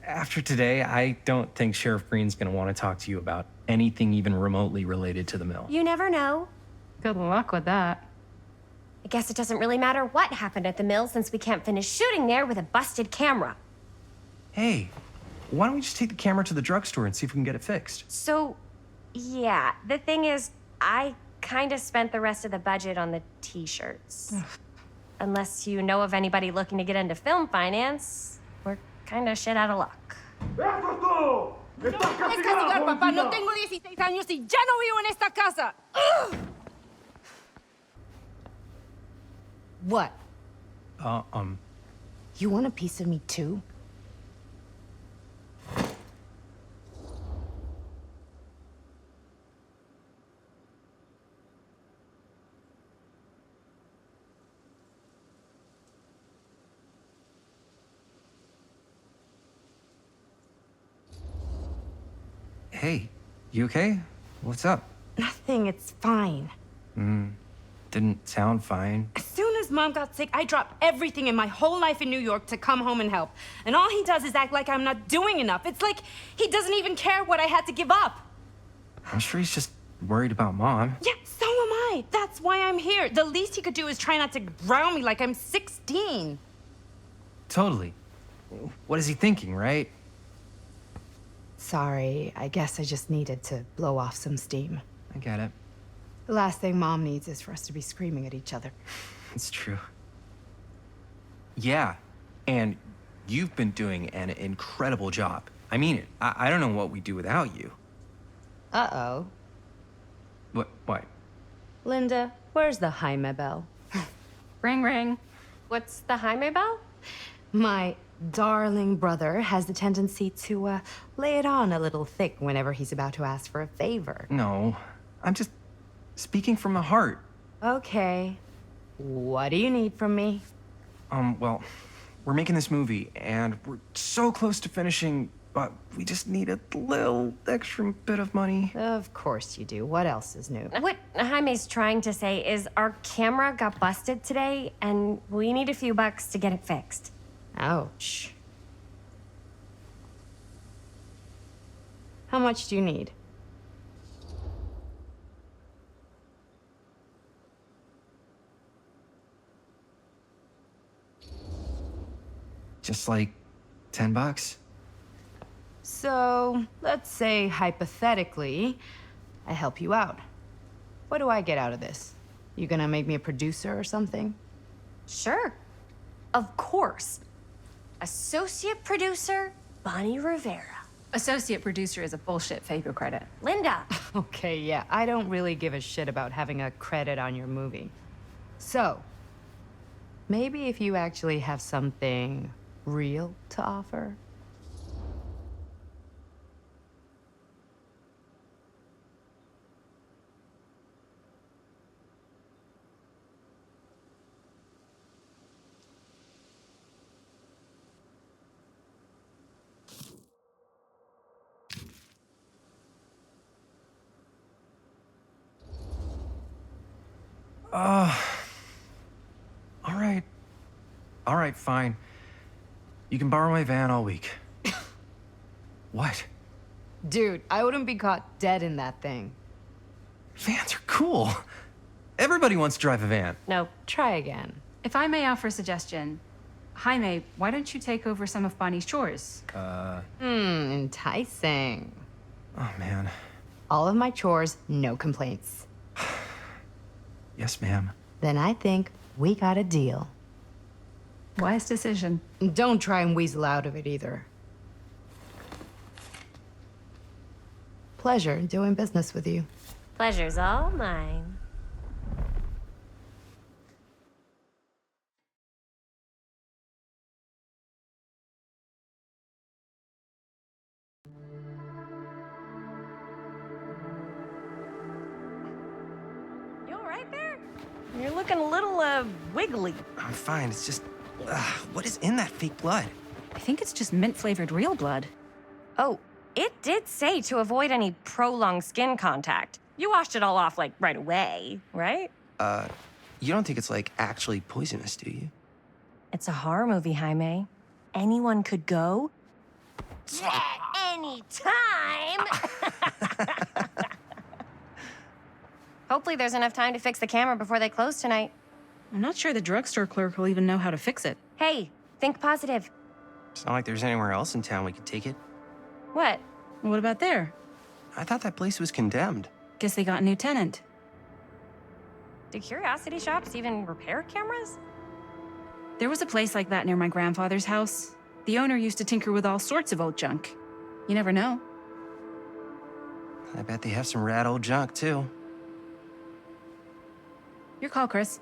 After today, I don't think Sheriff Green's gonna want to talk to you about anything even remotely related to the mill. You never know. Good luck with that. I guess it doesn't really matter what happened at the mill since we can't finish shooting there with a busted camera. Hey, why don't we just take the camera to the drugstore and see if we can get it fixed? So, yeah, the thing is, I kind of spent the rest of the budget on the t-shirts. Unless you know of anybody looking to get into film finance, we're kind of shit out of luck. ¡Puedes castigar, papá! No tengo 16 años y ya no vivo en esta casa. ¡Ugh! What? Uh, You want a piece of me too? Hey, you okay? What's up? Nothing, it's fine. Didn't sound fine. As soon as Mom got sick, I dropped everything in my whole life in New York to come home and help. And all he does is act like I'm not doing enough. It's like he doesn't even care what I had to give up. I'm sure he's just worried about Mom. Yeah, so am I. That's why I'm here. The least he could do is try not to ground me like I'm 16. Totally. What is he thinking, right? Sorry, I guess I just needed to blow off some steam. I get it. The last thing Mom needs is for us to be screaming at each other. It's true. Yeah, and you've been doing an incredible job. I mean it. I don't know what we'd do without you. Uh-oh. What? Linda, where's the Jaime bell? Ring, ring. What's the Jaime bell? My darling brother has the tendency to lay it on a little thick whenever he's about to ask for a favor. No, I'm just speaking from the heart. Okay. What do you need from me? Well, we're making this movie, and we're so close to finishing, but we just need a little extra bit of money. Of course you do. What else is new? What Jaime's trying to say is our camera got busted today, and we need a few bucks to get it fixed. Ouch. How much do you need? Just like $10. So, let's say hypothetically, I help you out. What do I get out of this? You gonna make me a producer or something? Sure. Of course. Associate producer, Bonnie Rivera. Associate producer is a bullshit favor credit. Linda. Okay, yeah, I don't really give a shit about having a credit on your movie. So, maybe if you actually have something real to offer? All right. All right, fine. You can borrow my van all week. What? Dude, I wouldn't be caught dead in that thing. Vans are cool. Everybody wants to drive a van. No, try again. If I may offer a suggestion, Jaime, why don't you take over some of Bonnie's chores? Enticing. Oh, man. All of my chores, no complaints. Yes, ma'am. Then I think we got a deal. Wise decision. Don't try and weasel out of it either. Pleasure doing business with you. Pleasure's all mine. You all right there? You're looking a little, wiggly. I'm fine. It's just, what is in that fake blood? I think it's just mint-flavored real blood. Oh, it did say to avoid any prolonged skin contact. You washed it all off, like, right away, right? You don't think it's, like, actually poisonous, do you? It's a horror movie, Jaime. Anyone could go at any time. Hopefully there's enough time to fix the camera before they close tonight. I'm not sure the drugstore clerk will even know how to fix it. Hey, think positive. It's not like there's anywhere else in town we could take it. What? What about there? I thought that place was condemned. Guess they got a new tenant. Do curiosity shops even repair cameras? There was a place like that near my grandfather's house. The owner used to tinker with all sorts of old junk. You never know. I bet they have some rad old junk, too. Your call, Chris.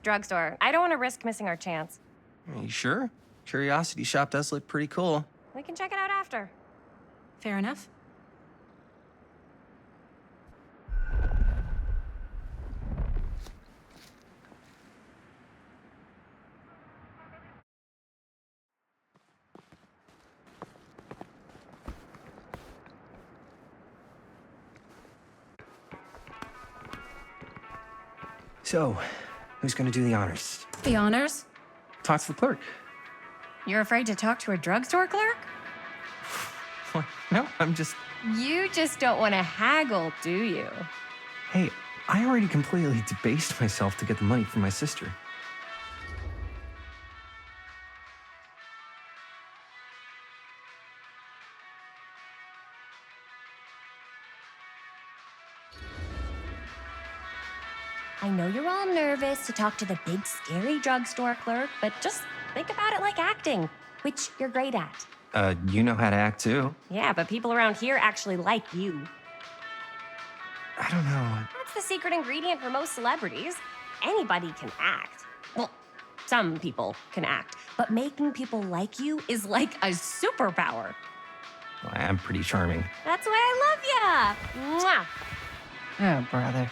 Drugstore. I don't want to risk missing our chance. Are you sure? Curiosity shop does look pretty cool. We can check it out after. Fair enough. So, who's gonna do the honors? The honors? Talk to the clerk. You're afraid to talk to a drugstore clerk? What? No, I'm just... You just don't want to haggle, do you? Hey, I already completely debased myself to get the money from my sister. I know you're all nervous to talk to the big, scary drugstore clerk, but just think about it like acting, which you're great at. You know how to act too. Yeah, but people around here actually like you. I don't know. That's the secret ingredient for most celebrities. Anybody can act. Well, some people can act, but making people like you is like a superpower. Well, I'm pretty charming. That's why I love ya. Mwah. Oh, brother.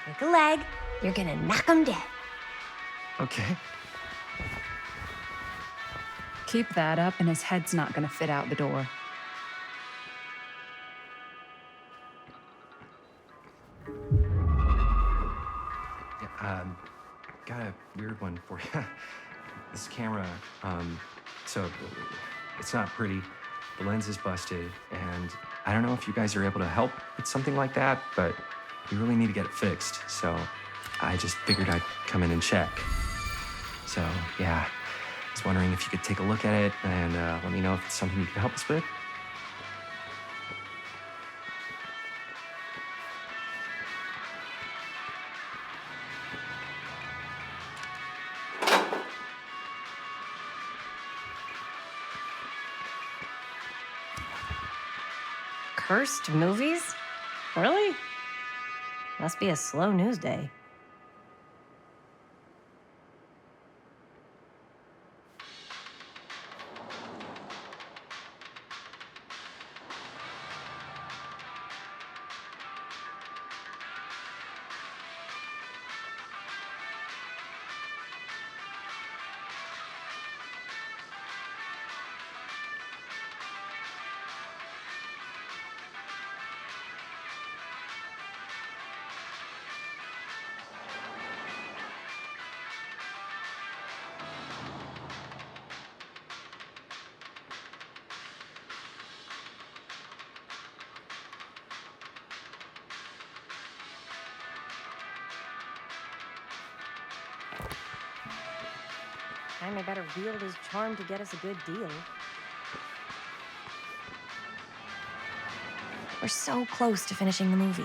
Break a leg, you're gonna knock 'em dead. Okay. Keep that up and his head's not gonna fit out the door. Yeah, got a weird one for you. This camera, so it's not pretty. The lens is busted, and I don't know if you guys are able to help with something like that, but we really need to get it fixed. So I just figured I'd come in and check. So yeah, I was wondering if you could take a look at it and let me know if it's something you can help us with. Cursed movies? Really? Must be a slow news day. Jaime better wield his charm to get us a good deal. We're so close to finishing the movie.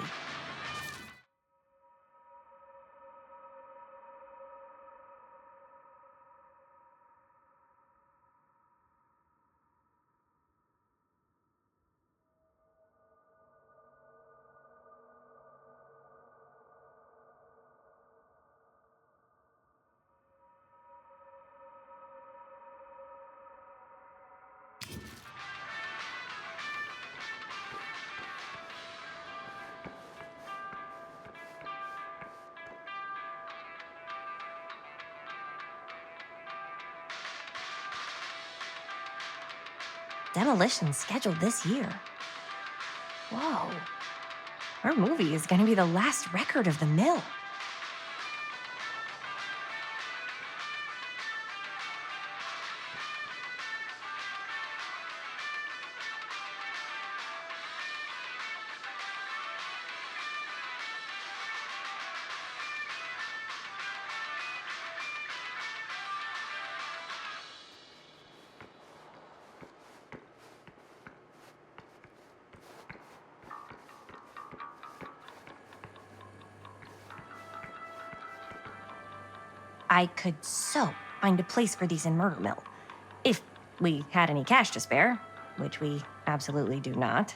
Demolition scheduled this year. Whoa. Our movie is gonna be the last record of the mill. I could so find a place for these in Murder Mill. If we had any cash to spare, which we absolutely do not.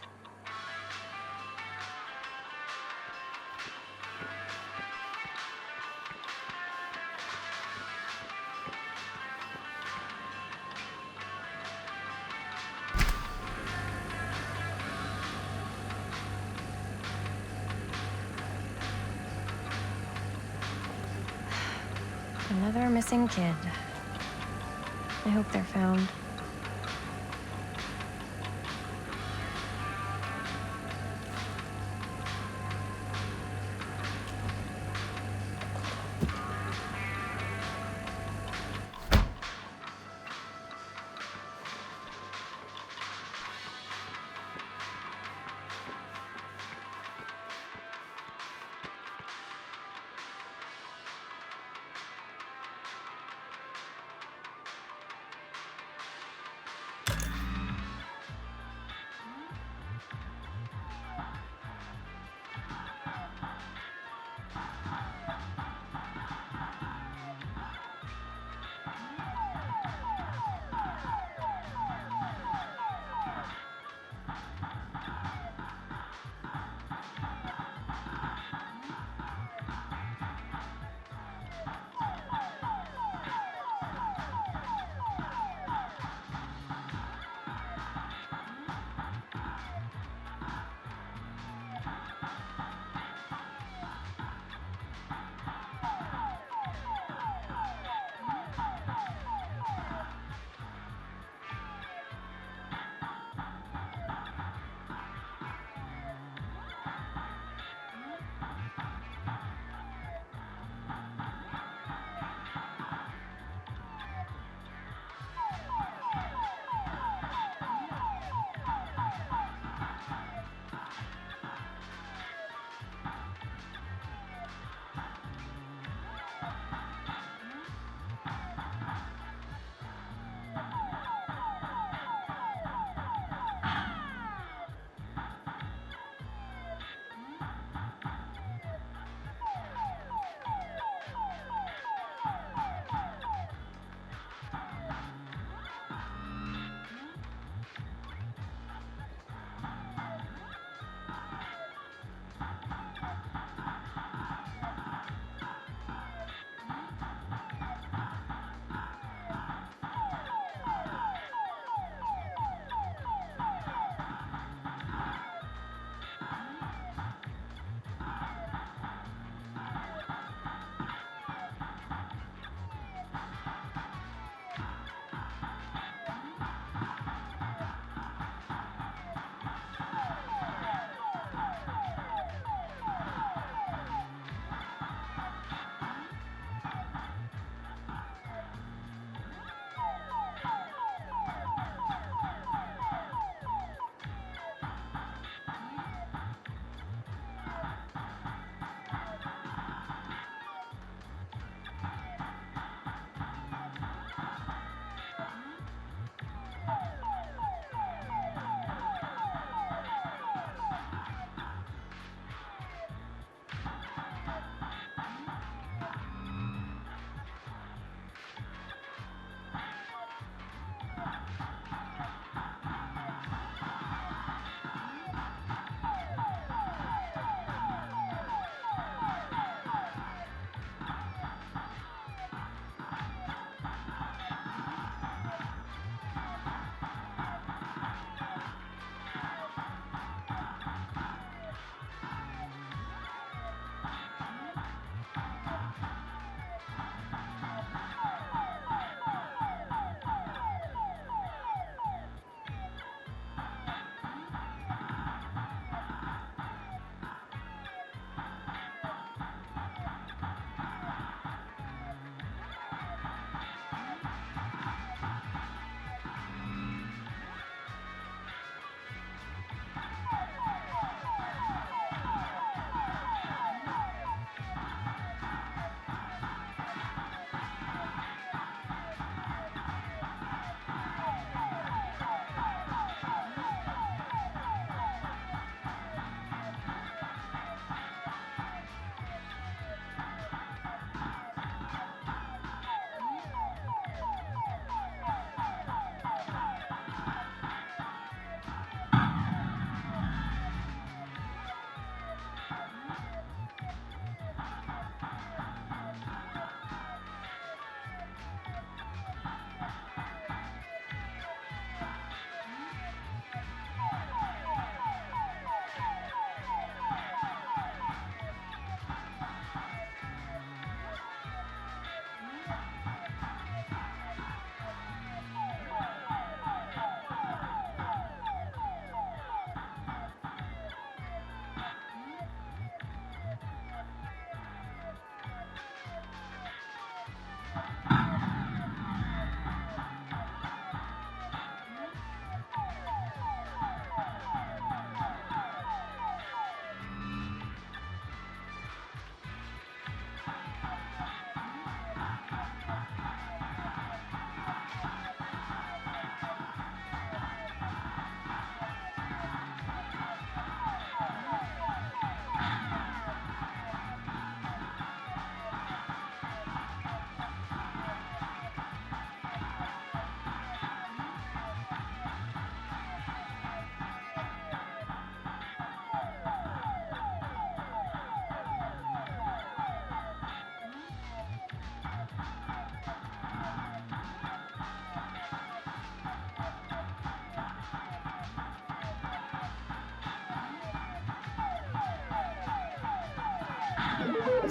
Another missing kid. I hope they're found.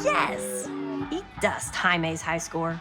Yes! Eat dust, Jaime's high score.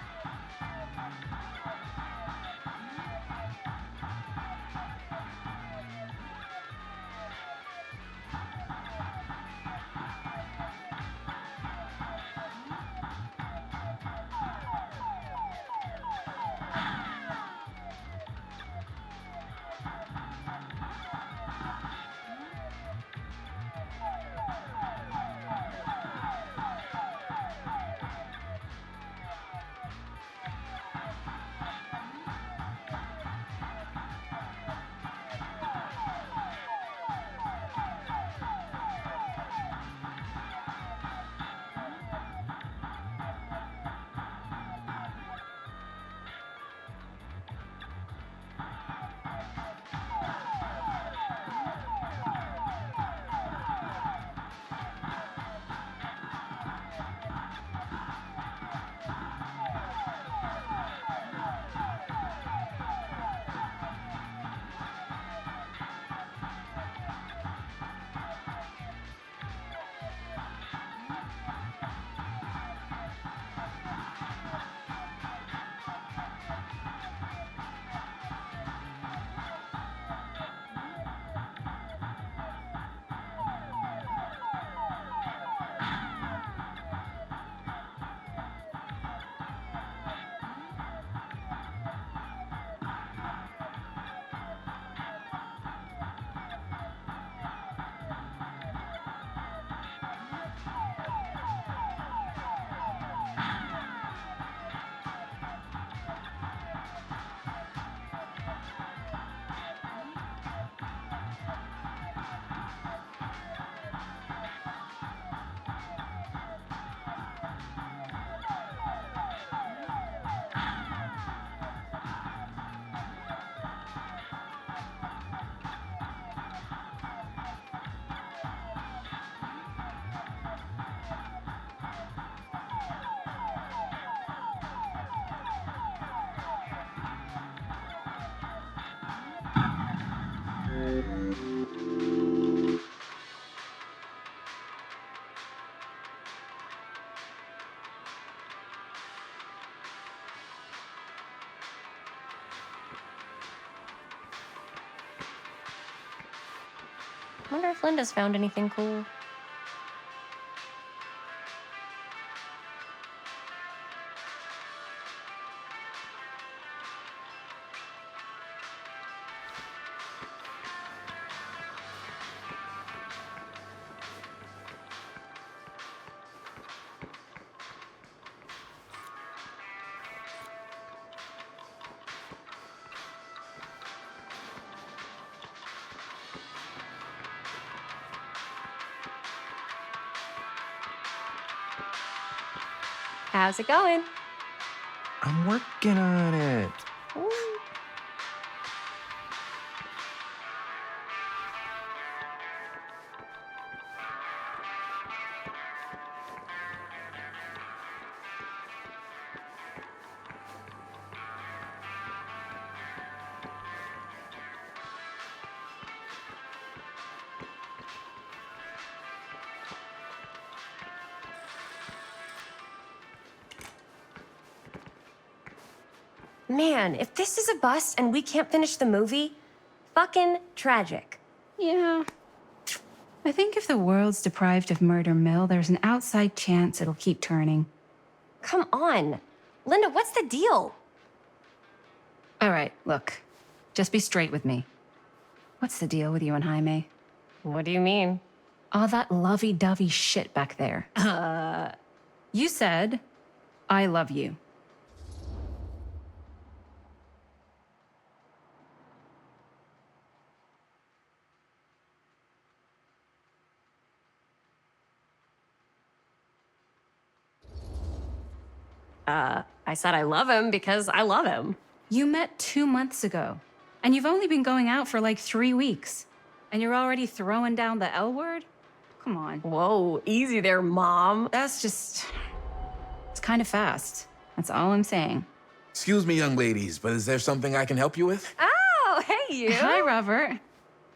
Wonder if Linda's found anything cool. How's it going? I'm working on it. Ooh. Man, if this is a bust and we can't finish the movie, fucking tragic. Yeah. I think if the world's deprived of Murder Mill, there's an outside chance it'll keep turning. Come on. Linda, what's the deal? All right, look. Just be straight with me. What's the deal with you and Jaime? What do you mean? All that lovey-dovey shit back there. You said, I love you. I said I love him because I love him. You met 2 months ago, and you've only been going out for like 3 weeks, and you're already throwing down the L word? Come on. Whoa, easy there, Mom. That's just... It's kind of fast. That's all I'm saying. Excuse me, young ladies, but is there something I can help you with? Oh, hey, you. Hi, Robert.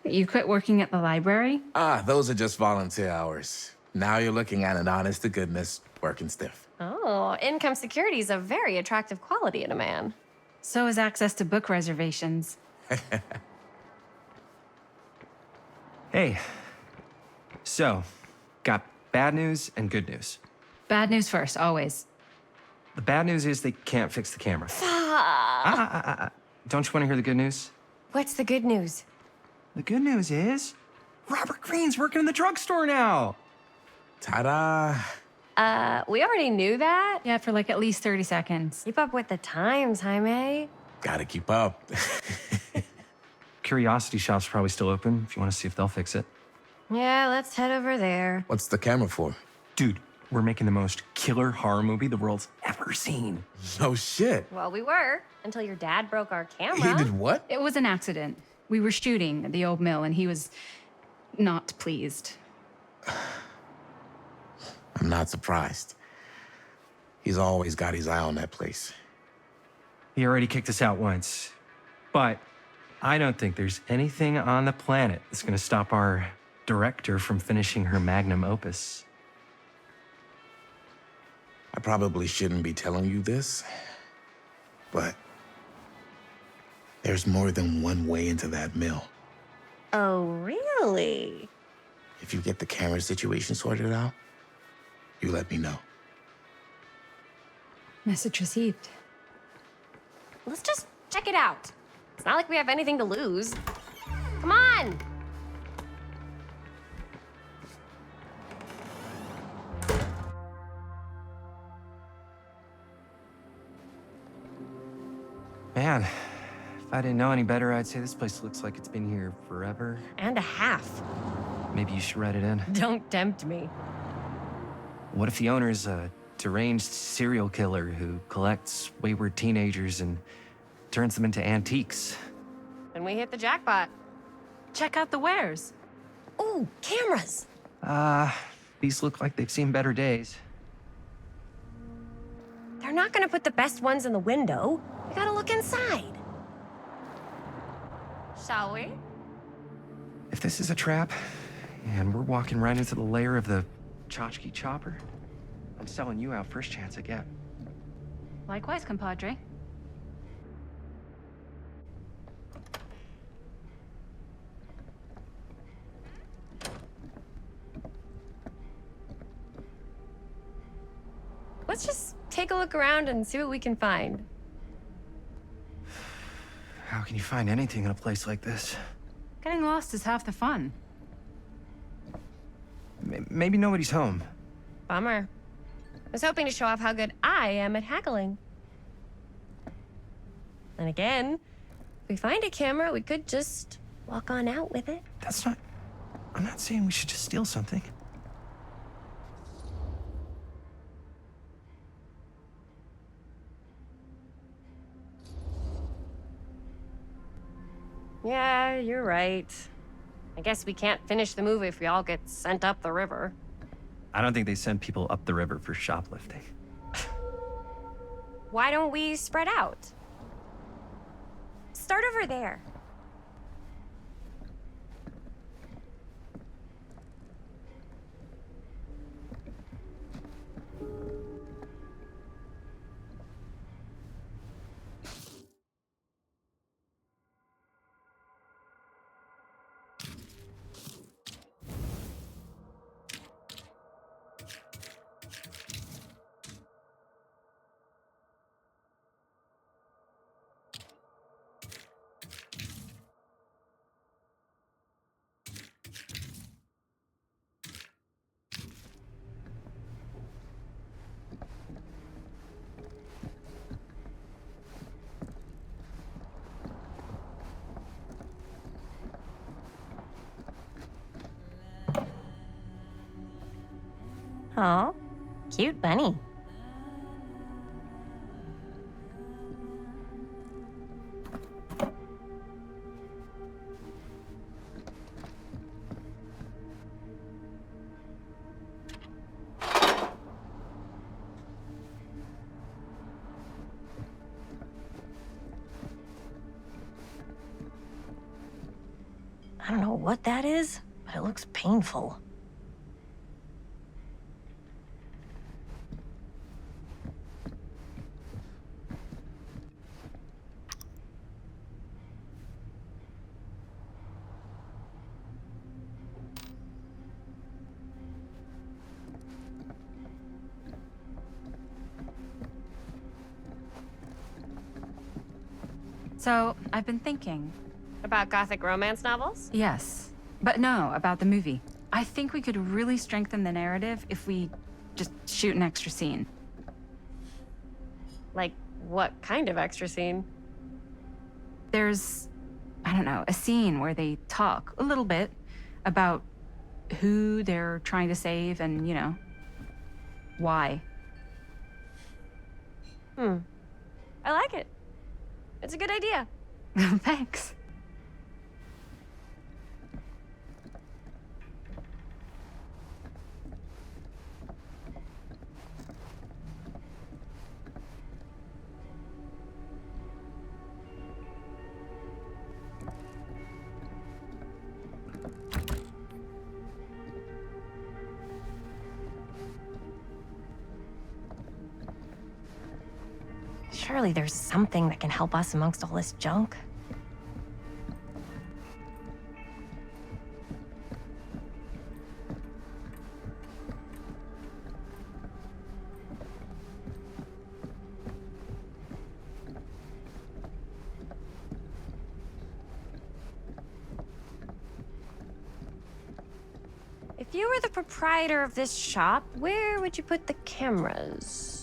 You quit working at the library? Ah, those are just volunteer hours. Now you're looking at an honest to goodness working stiff. Oh, income security is a very attractive quality in a man. So is access to book reservations. Hey. So, got bad news and good news. Bad news first, always. The bad news is they can't fix the camera. Ah. Don't you want to hear the good news? What's the good news? The good news is Robert Greene's working in the drugstore now. Ta-da. We already knew that. Yeah, for like at least 30 seconds. Keep up with the times, Jaime. Gotta keep up. Curiosity Shop's probably still open if you want to see if they'll fix it. Yeah, let's head over there. What's the camera for? Dude, we're making the most killer horror movie the world's ever seen. No shit. Well, we were, until your dad broke our camera. He did what? It was an accident. We were shooting at the old mill and he was not pleased. I'm not surprised. He's always got his eye on that place. He already kicked us out once. But I don't think there's anything on the planet that's gonna stop our director from finishing her magnum opus. I probably shouldn't be telling you this, but there's more than one way into that mill. Oh, really? If you get the camera situation sorted out, you let me know. Message received. Let's just check it out. It's not like we have anything to lose. Come on! Man, if I didn't know any better, I'd say this place looks like it's been here forever. And a half. Maybe you should write it in. Don't tempt me. What if the owner's a deranged serial killer who collects wayward teenagers and turns them into antiques? Then we hit the jackpot. Check out the wares. Ooh, cameras. These look like they've seen better days. They're not gonna put the best ones in the window. We gotta look inside. Shall we? If this is a trap, and we're walking right into the lair of the tchotchke chopper, I'm selling you out first chance I get. Likewise, compadre. Let's just take a look around and see what we can find. How can you find anything in a place like this? Getting lost is half the fun. Maybe nobody's home. Bummer. I was hoping to show off how good I am at haggling. And again, if we find a camera, we could just walk on out with it. That's not... I'm not saying we should just steal something. Yeah, you're right. I guess we can't finish the movie if we all get sent up the river. I don't think they send people up the river for shoplifting. Why don't we spread out? Start over there. Oh, cute bunny. I don't know what that is, but it looks painful. So, I've been thinking. About gothic romance novels? Yes. But no, about the movie. I think we could really strengthen the narrative if we just shoot an extra scene. Like, what kind of extra scene? There's, I don't know, a scene where they talk a little bit about who they're trying to save and, you know, why. I like it. It's a good idea. Thanks. Surely there's something that can help us amongst all this junk. If you were the proprietor of this shop, where would you put the cameras?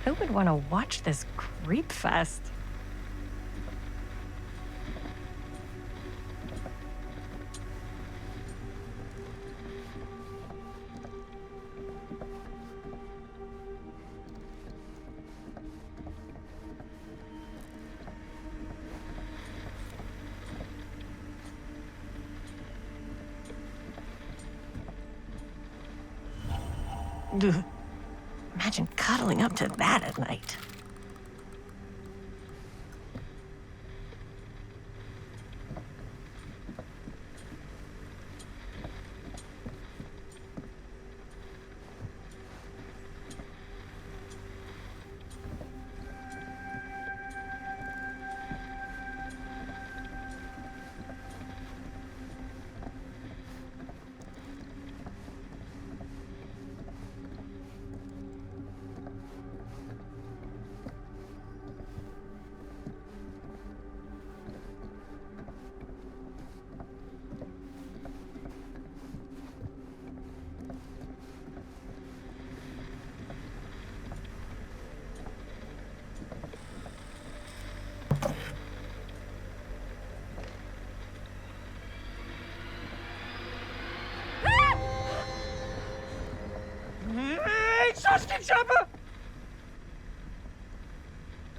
Who would want to watch this creep fest? Ugh. Imagine cuddling up to that at night.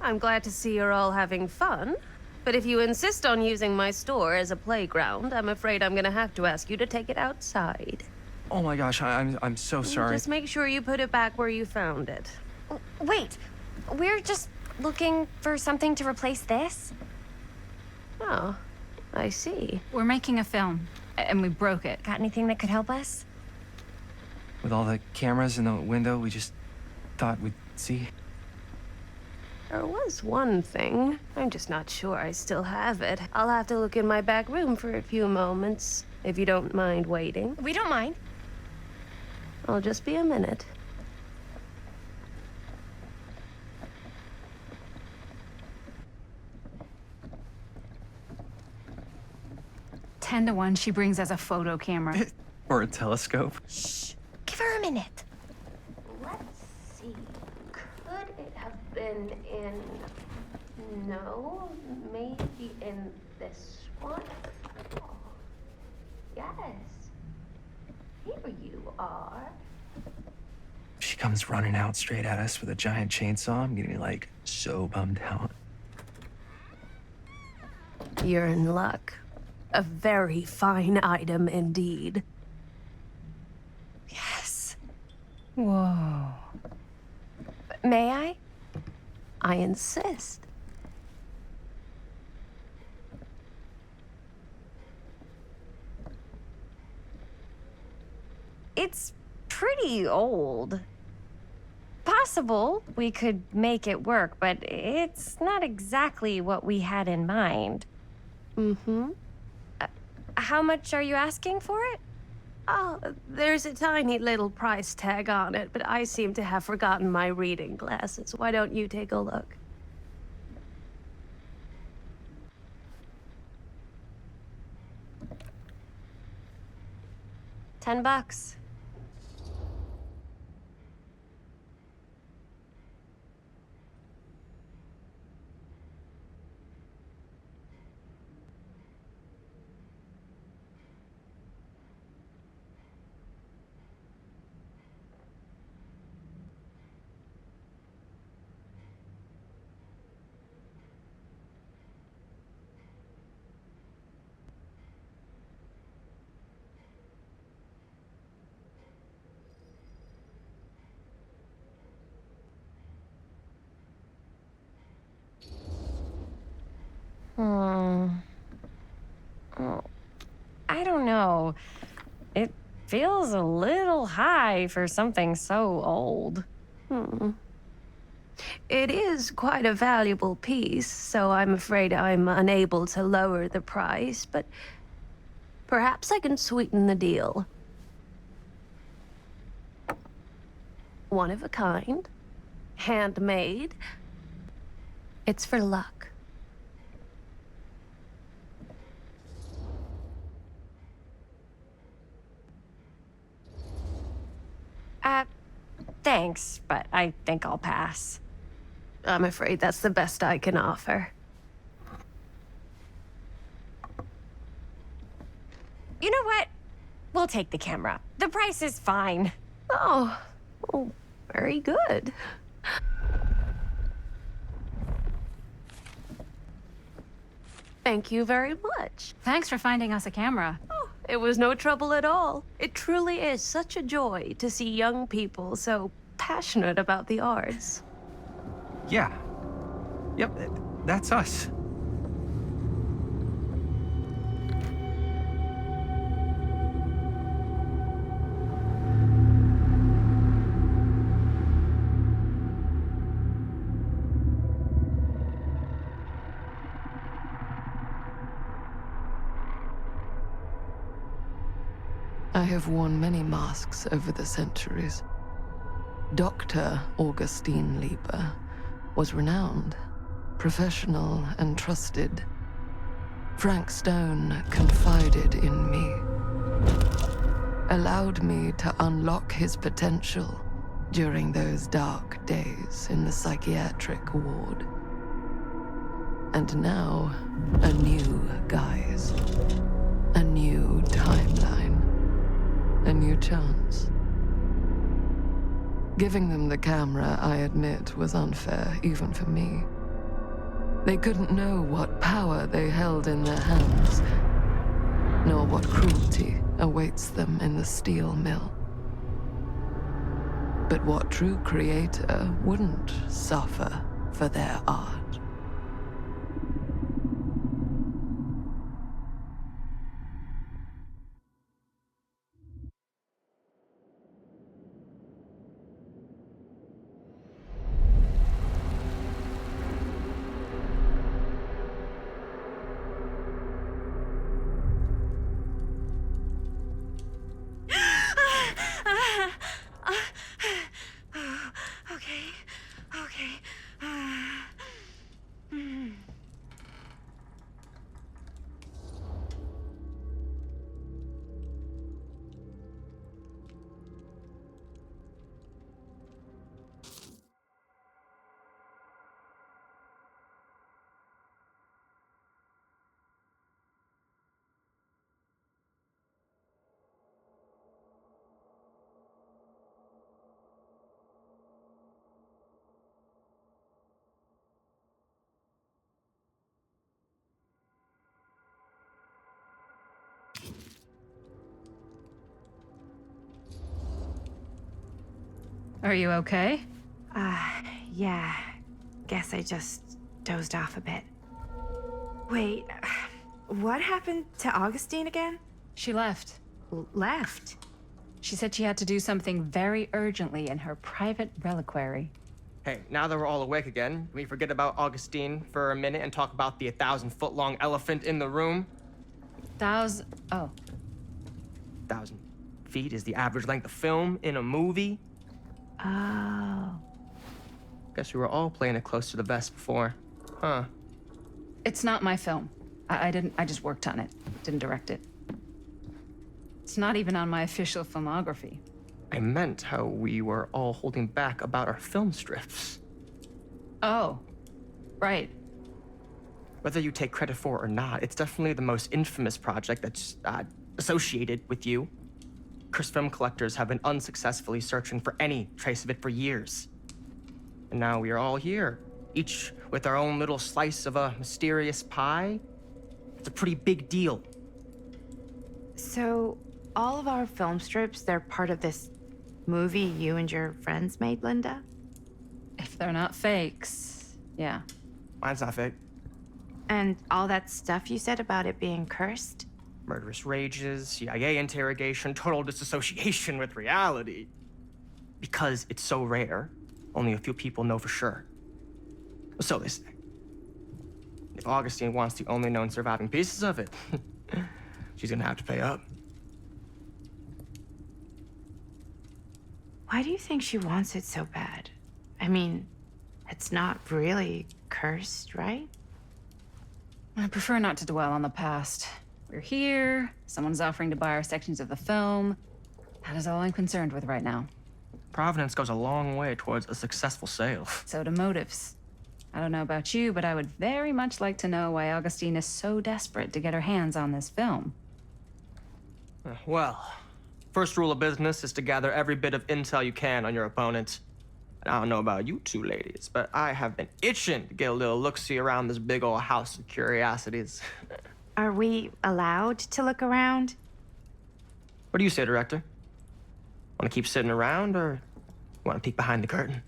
I'm glad to see you're all having fun, but if you insist on using my store as a playground, I'm afraid I'm gonna have to ask you to take it outside. Oh my gosh, I'm so sorry. Just make sure you put it back where you found it. Wait, we're just looking for something to replace this? Oh, I see. We're making a film, and we broke it. Got anything that could help us? With all the cameras in the window, we just thought we'd see. There was one thing. I'm just not sure I still have it. I'll have to look in my back room for a few moments, if you don't mind waiting. We don't mind. I'll just be a minute. Ten to 1, she brings us a photo camera. Or a telescope. Shh, give her a minute. Let's see. Could it have been in... No, maybe in this one? Oh, yes. Here you are. She comes running out straight at us with a giant chainsaw, I'm gonna be like so bummed out. You're in luck. A very fine item indeed. Yes. Whoa. May I? I insist. It's pretty old. Possible we could make it work, but it's not exactly what we had in mind. Mm-hmm. How much are you asking for it? Oh, there's a tiny little price tag on it, but I seem to have forgotten my reading glasses. Why don't you take a look? $10. I don't know. It feels a little high for something so old. It is quite a valuable piece, so I'm afraid I'm unable to lower the price, but perhaps I can sweeten the deal. One of a kind, handmade. It's for luck. Thanks, but I think I'll pass. I'm afraid that's the best I can offer. You know what? We'll take the camera. The price is fine. Oh, very good. Thank you very much. Thanks for finding us a camera. Oh, it was no trouble at all. It truly is such a joy to see young people so passionate about the arts. Yeah. Yep, that's us. I have worn many masks over the centuries. Dr. Augustine Lieber was renowned, professional, and trusted. Frank Stone confided in me, allowed me to unlock his potential during those dark days in the psychiatric ward. And now, a new guise, a new timeline, a new chance. Giving them the camera, I admit, was unfair, even for me. They couldn't know what power they held in their hands, nor what cruelty awaits them in the steel mill. But what true creator wouldn't suffer for their art? Are you okay? Yeah. Guess I just dozed off a bit. Wait, what happened to Augustine again? She left. Left? She said she had to do something very urgently in her private reliquary. Hey, now that we're all awake again, can we forget about Augustine for a minute and talk about the 1,000-foot-long elephant in the room? Oh. 1,000 feet is the average length of film in a movie. Oh. Guess we were all playing it close to the vest before. Huh. It's not my film. I just worked on it. Didn't direct it. It's not even on my official filmography. I meant how we were all holding back about our film strips. Oh. Right. Whether you take credit for it or not, it's definitely the most infamous project that's associated with you. Cursed film collectors have been unsuccessfully searching for any trace of it for years. And now we are all here, each with our own little slice of a mysterious pie. It's a pretty big deal. So, all of our film strips, they're part of this movie you and your friends made, Linda? If they're not fakes, yeah. Mine's not fake. And all that stuff you said about it being cursed? Murderous rages, CIA interrogation, total disassociation with reality. Because it's so rare, only a few people know for sure. So they say. If Augustine wants the only known surviving pieces of it, she's gonna have to pay up. Why do you think she wants it so bad? I mean, it's not really cursed, right? I prefer not to dwell on the past. We're here, someone's offering to buy our sections of the film. That is all I'm concerned with right now. Providence goes a long way towards a successful sale. So do motives. I don't know about you, but I would very much like to know why Augustine is so desperate to get her hands on this film. Well, first rule of business is to gather every bit of intel you can on your opponent. And I don't know about you two ladies, but I have been itching to get a little look-see around this big old house of curiosities. Are we allowed to look around? What do you say, director? Want to keep sitting around, or want to peek behind the curtain?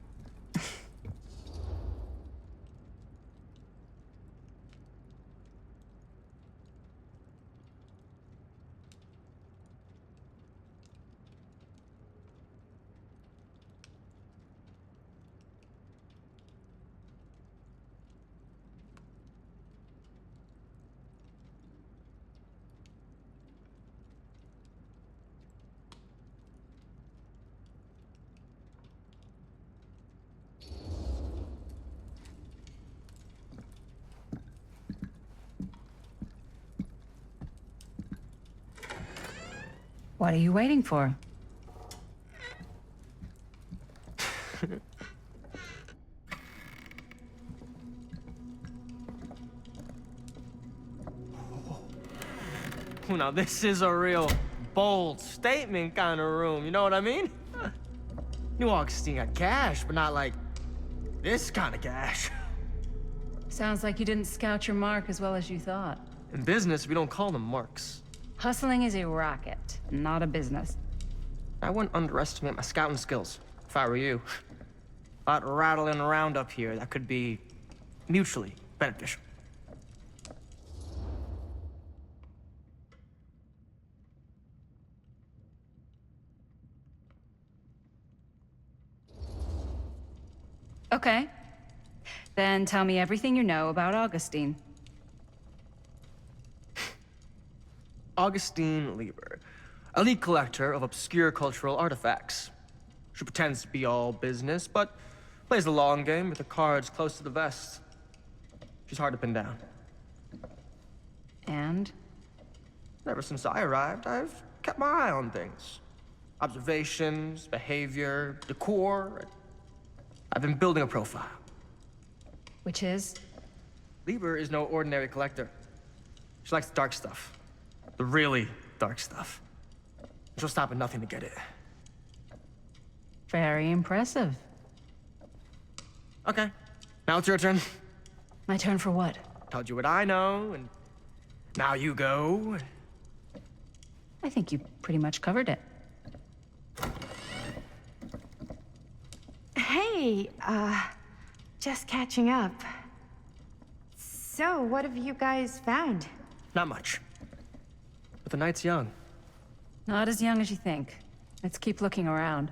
What are you waiting for? Now this is a real bold statement kind of room, you know what I mean? Knew Augustine got cash, but not like this kind of cash. Sounds like you didn't scout your mark as well as you thought. In business, we don't call them marks. Hustling is a racket, not a business. I wouldn't underestimate my scouting skills, if I were you. A lot rattling around up here that could be mutually beneficial. Okay. Then tell me everything you know about Augustine. Augustine Lieber, elite collector of obscure cultural artifacts. She pretends to be all business, but plays the long game with her cards close to the vest. She's hard to pin down. And? Ever since I arrived, I've kept my eye on things. Observations, behavior, decor. I've been building a profile. Which is? Lieber is no ordinary collector. She likes the dark stuff. The really dark stuff. She'll stop at nothing to get it. Very impressive. Okay, now it's your turn. My turn for what? Told you what I know, and now you go. I think you pretty much covered it. Hey, just catching up. So, what have you guys found? Not much. But the night's young. Not as young as you think. Let's keep looking around.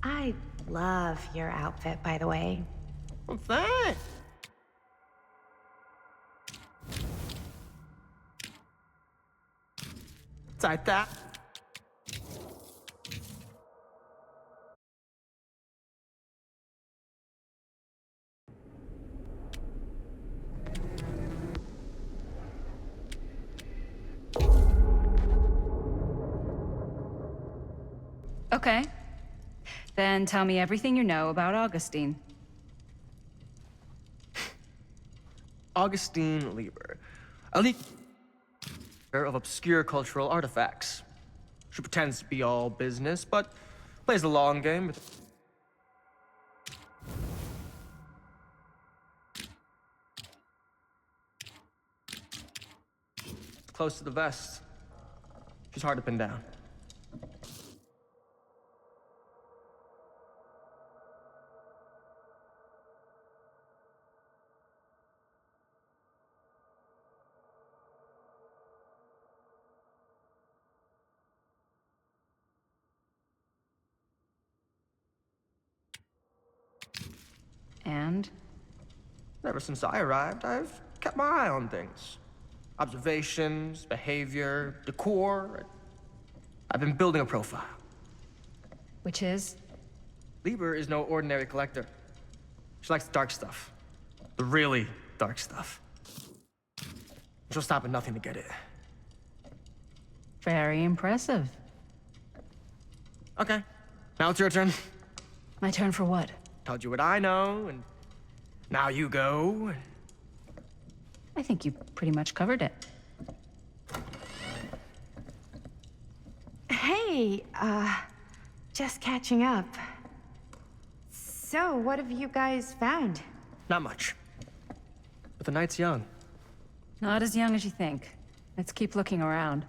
I love your outfit, by the way. Well, thanks. It's like that. Okay. Then tell me everything you know about Augustine. Augustine Lieber. A leaker of obscure cultural artifacts. She pretends to be all business, but plays the long game. Close to the vest. She's hard to pin down. And? Ever since I arrived, I've kept my eye on things. Observations, behavior, decor. I've been building a profile. Which is? Lieber is no ordinary collector. She likes the dark stuff. The really dark stuff. She'll stop at nothing to get it. Very impressive. Okay, now it's your turn. My turn for what? Told you what I know, and now you go. I think you pretty much covered it. Hey, just catching up. So, what have you guys found? Not much. But the night's young. Not as young as you think. Let's keep looking around.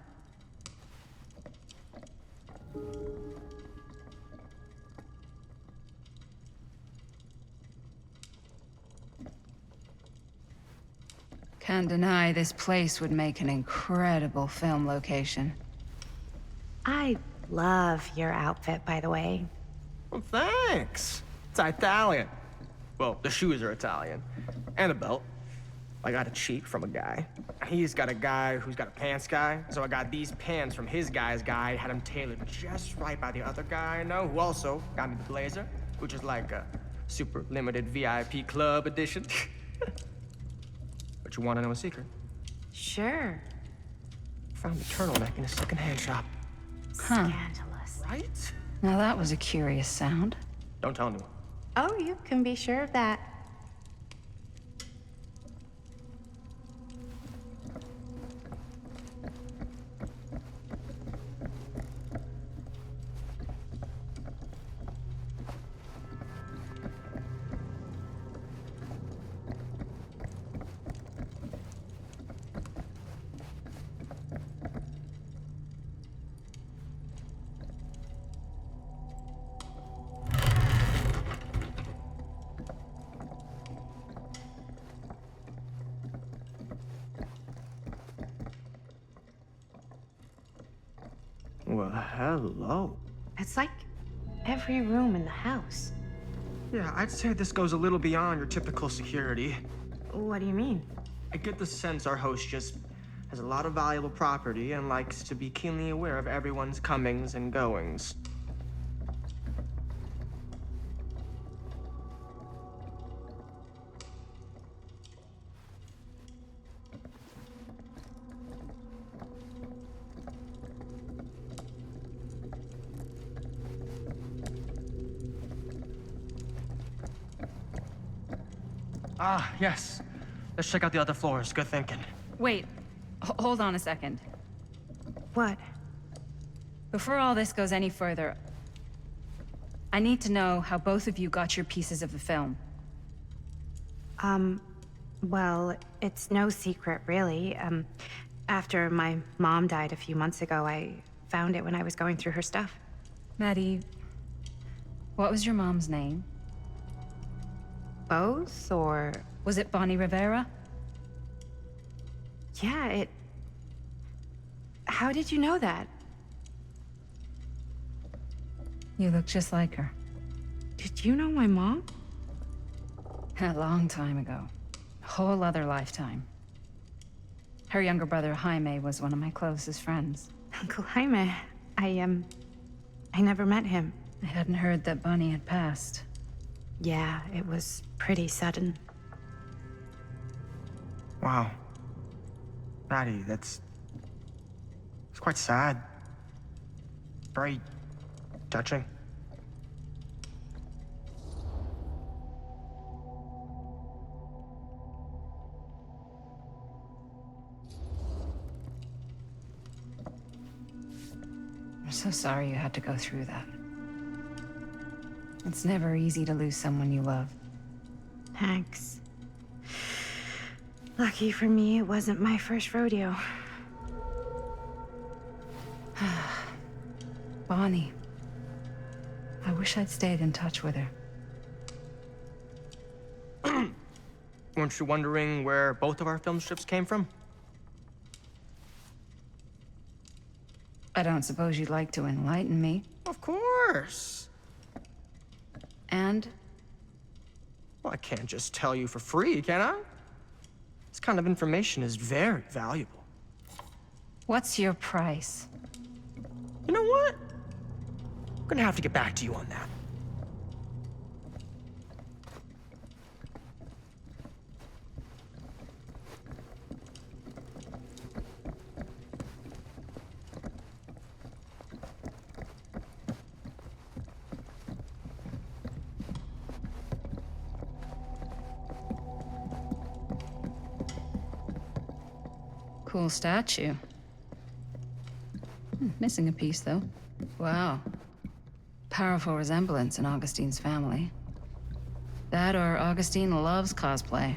Can't deny this place would make an incredible film location. I love your outfit, by the way. Well, thanks. It's Italian. Well, the shoes are Italian. And a belt. I got a cheap from a guy. He's got a guy who's got a pants guy. So I got these pants from his guy's guy, had them tailored just right by the other guy I know, who also got me the blazer, which is like a super limited VIP club edition. But you want to know a secret? Sure. Found a turtleneck in a secondhand shop. Huh. Scandalous. Right? Now that was a curious sound. Don't tell anyone. Oh, you can be sure of that. Well, hello. It's like every room in the house. Yeah, I'd say this goes a little beyond your typical security. What do you mean? I get the sense our host just has a lot of valuable property and likes to be keenly aware of everyone's comings and goings. Ah, yes. Let's check out the other floors. Good thinking. Wait, hold on a second. What? Before all this goes any further, I need to know how both of you got your pieces of the film. Well, it's no secret, really. After my mom died a few months ago, I found it when I was going through her stuff. Maddie, what was your mom's name? Both, or... Was it Bonnie Rivera? Yeah, How did you know that? You look just like her. Did you know my mom? A long time ago. A whole other lifetime. Her younger brother, Jaime, was one of my closest friends. Uncle Jaime, I never met him. I hadn't heard that Bonnie had passed. Yeah, it was pretty sudden. Wow. Maddie, it's quite sad. Very touching. I'm so sorry you had to go through that. It's never easy to lose someone you love. Thanks. Lucky for me, it wasn't my first rodeo. Bonnie. I wish I'd stayed in touch with her. Weren't you wondering where both of our film strips came from? I don't suppose you'd like to enlighten me. Of course. And? Well, I can't just tell you for free, can I? This kind of information is very valuable. What's your price? You know what? I'm gonna have to get back to you on that. Cool statue. Missing a piece, though. Wow. Powerful resemblance in Augustine's family. That or Augustine loves cosplay.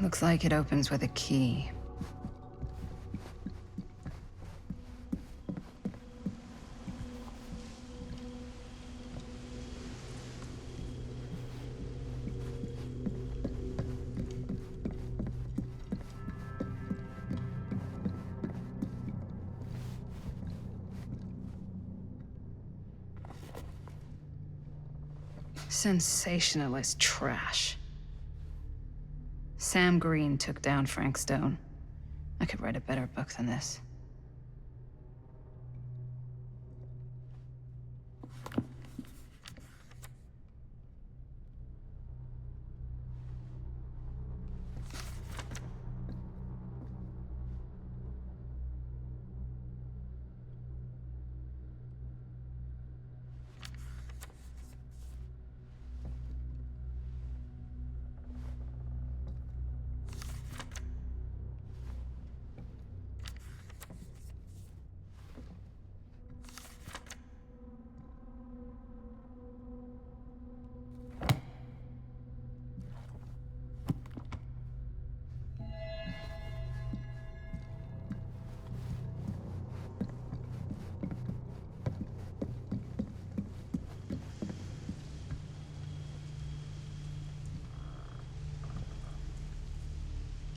Looks like it opens with a key. Sensationalist trash. Sam Green took down Frank Stone. I could write a better book than this.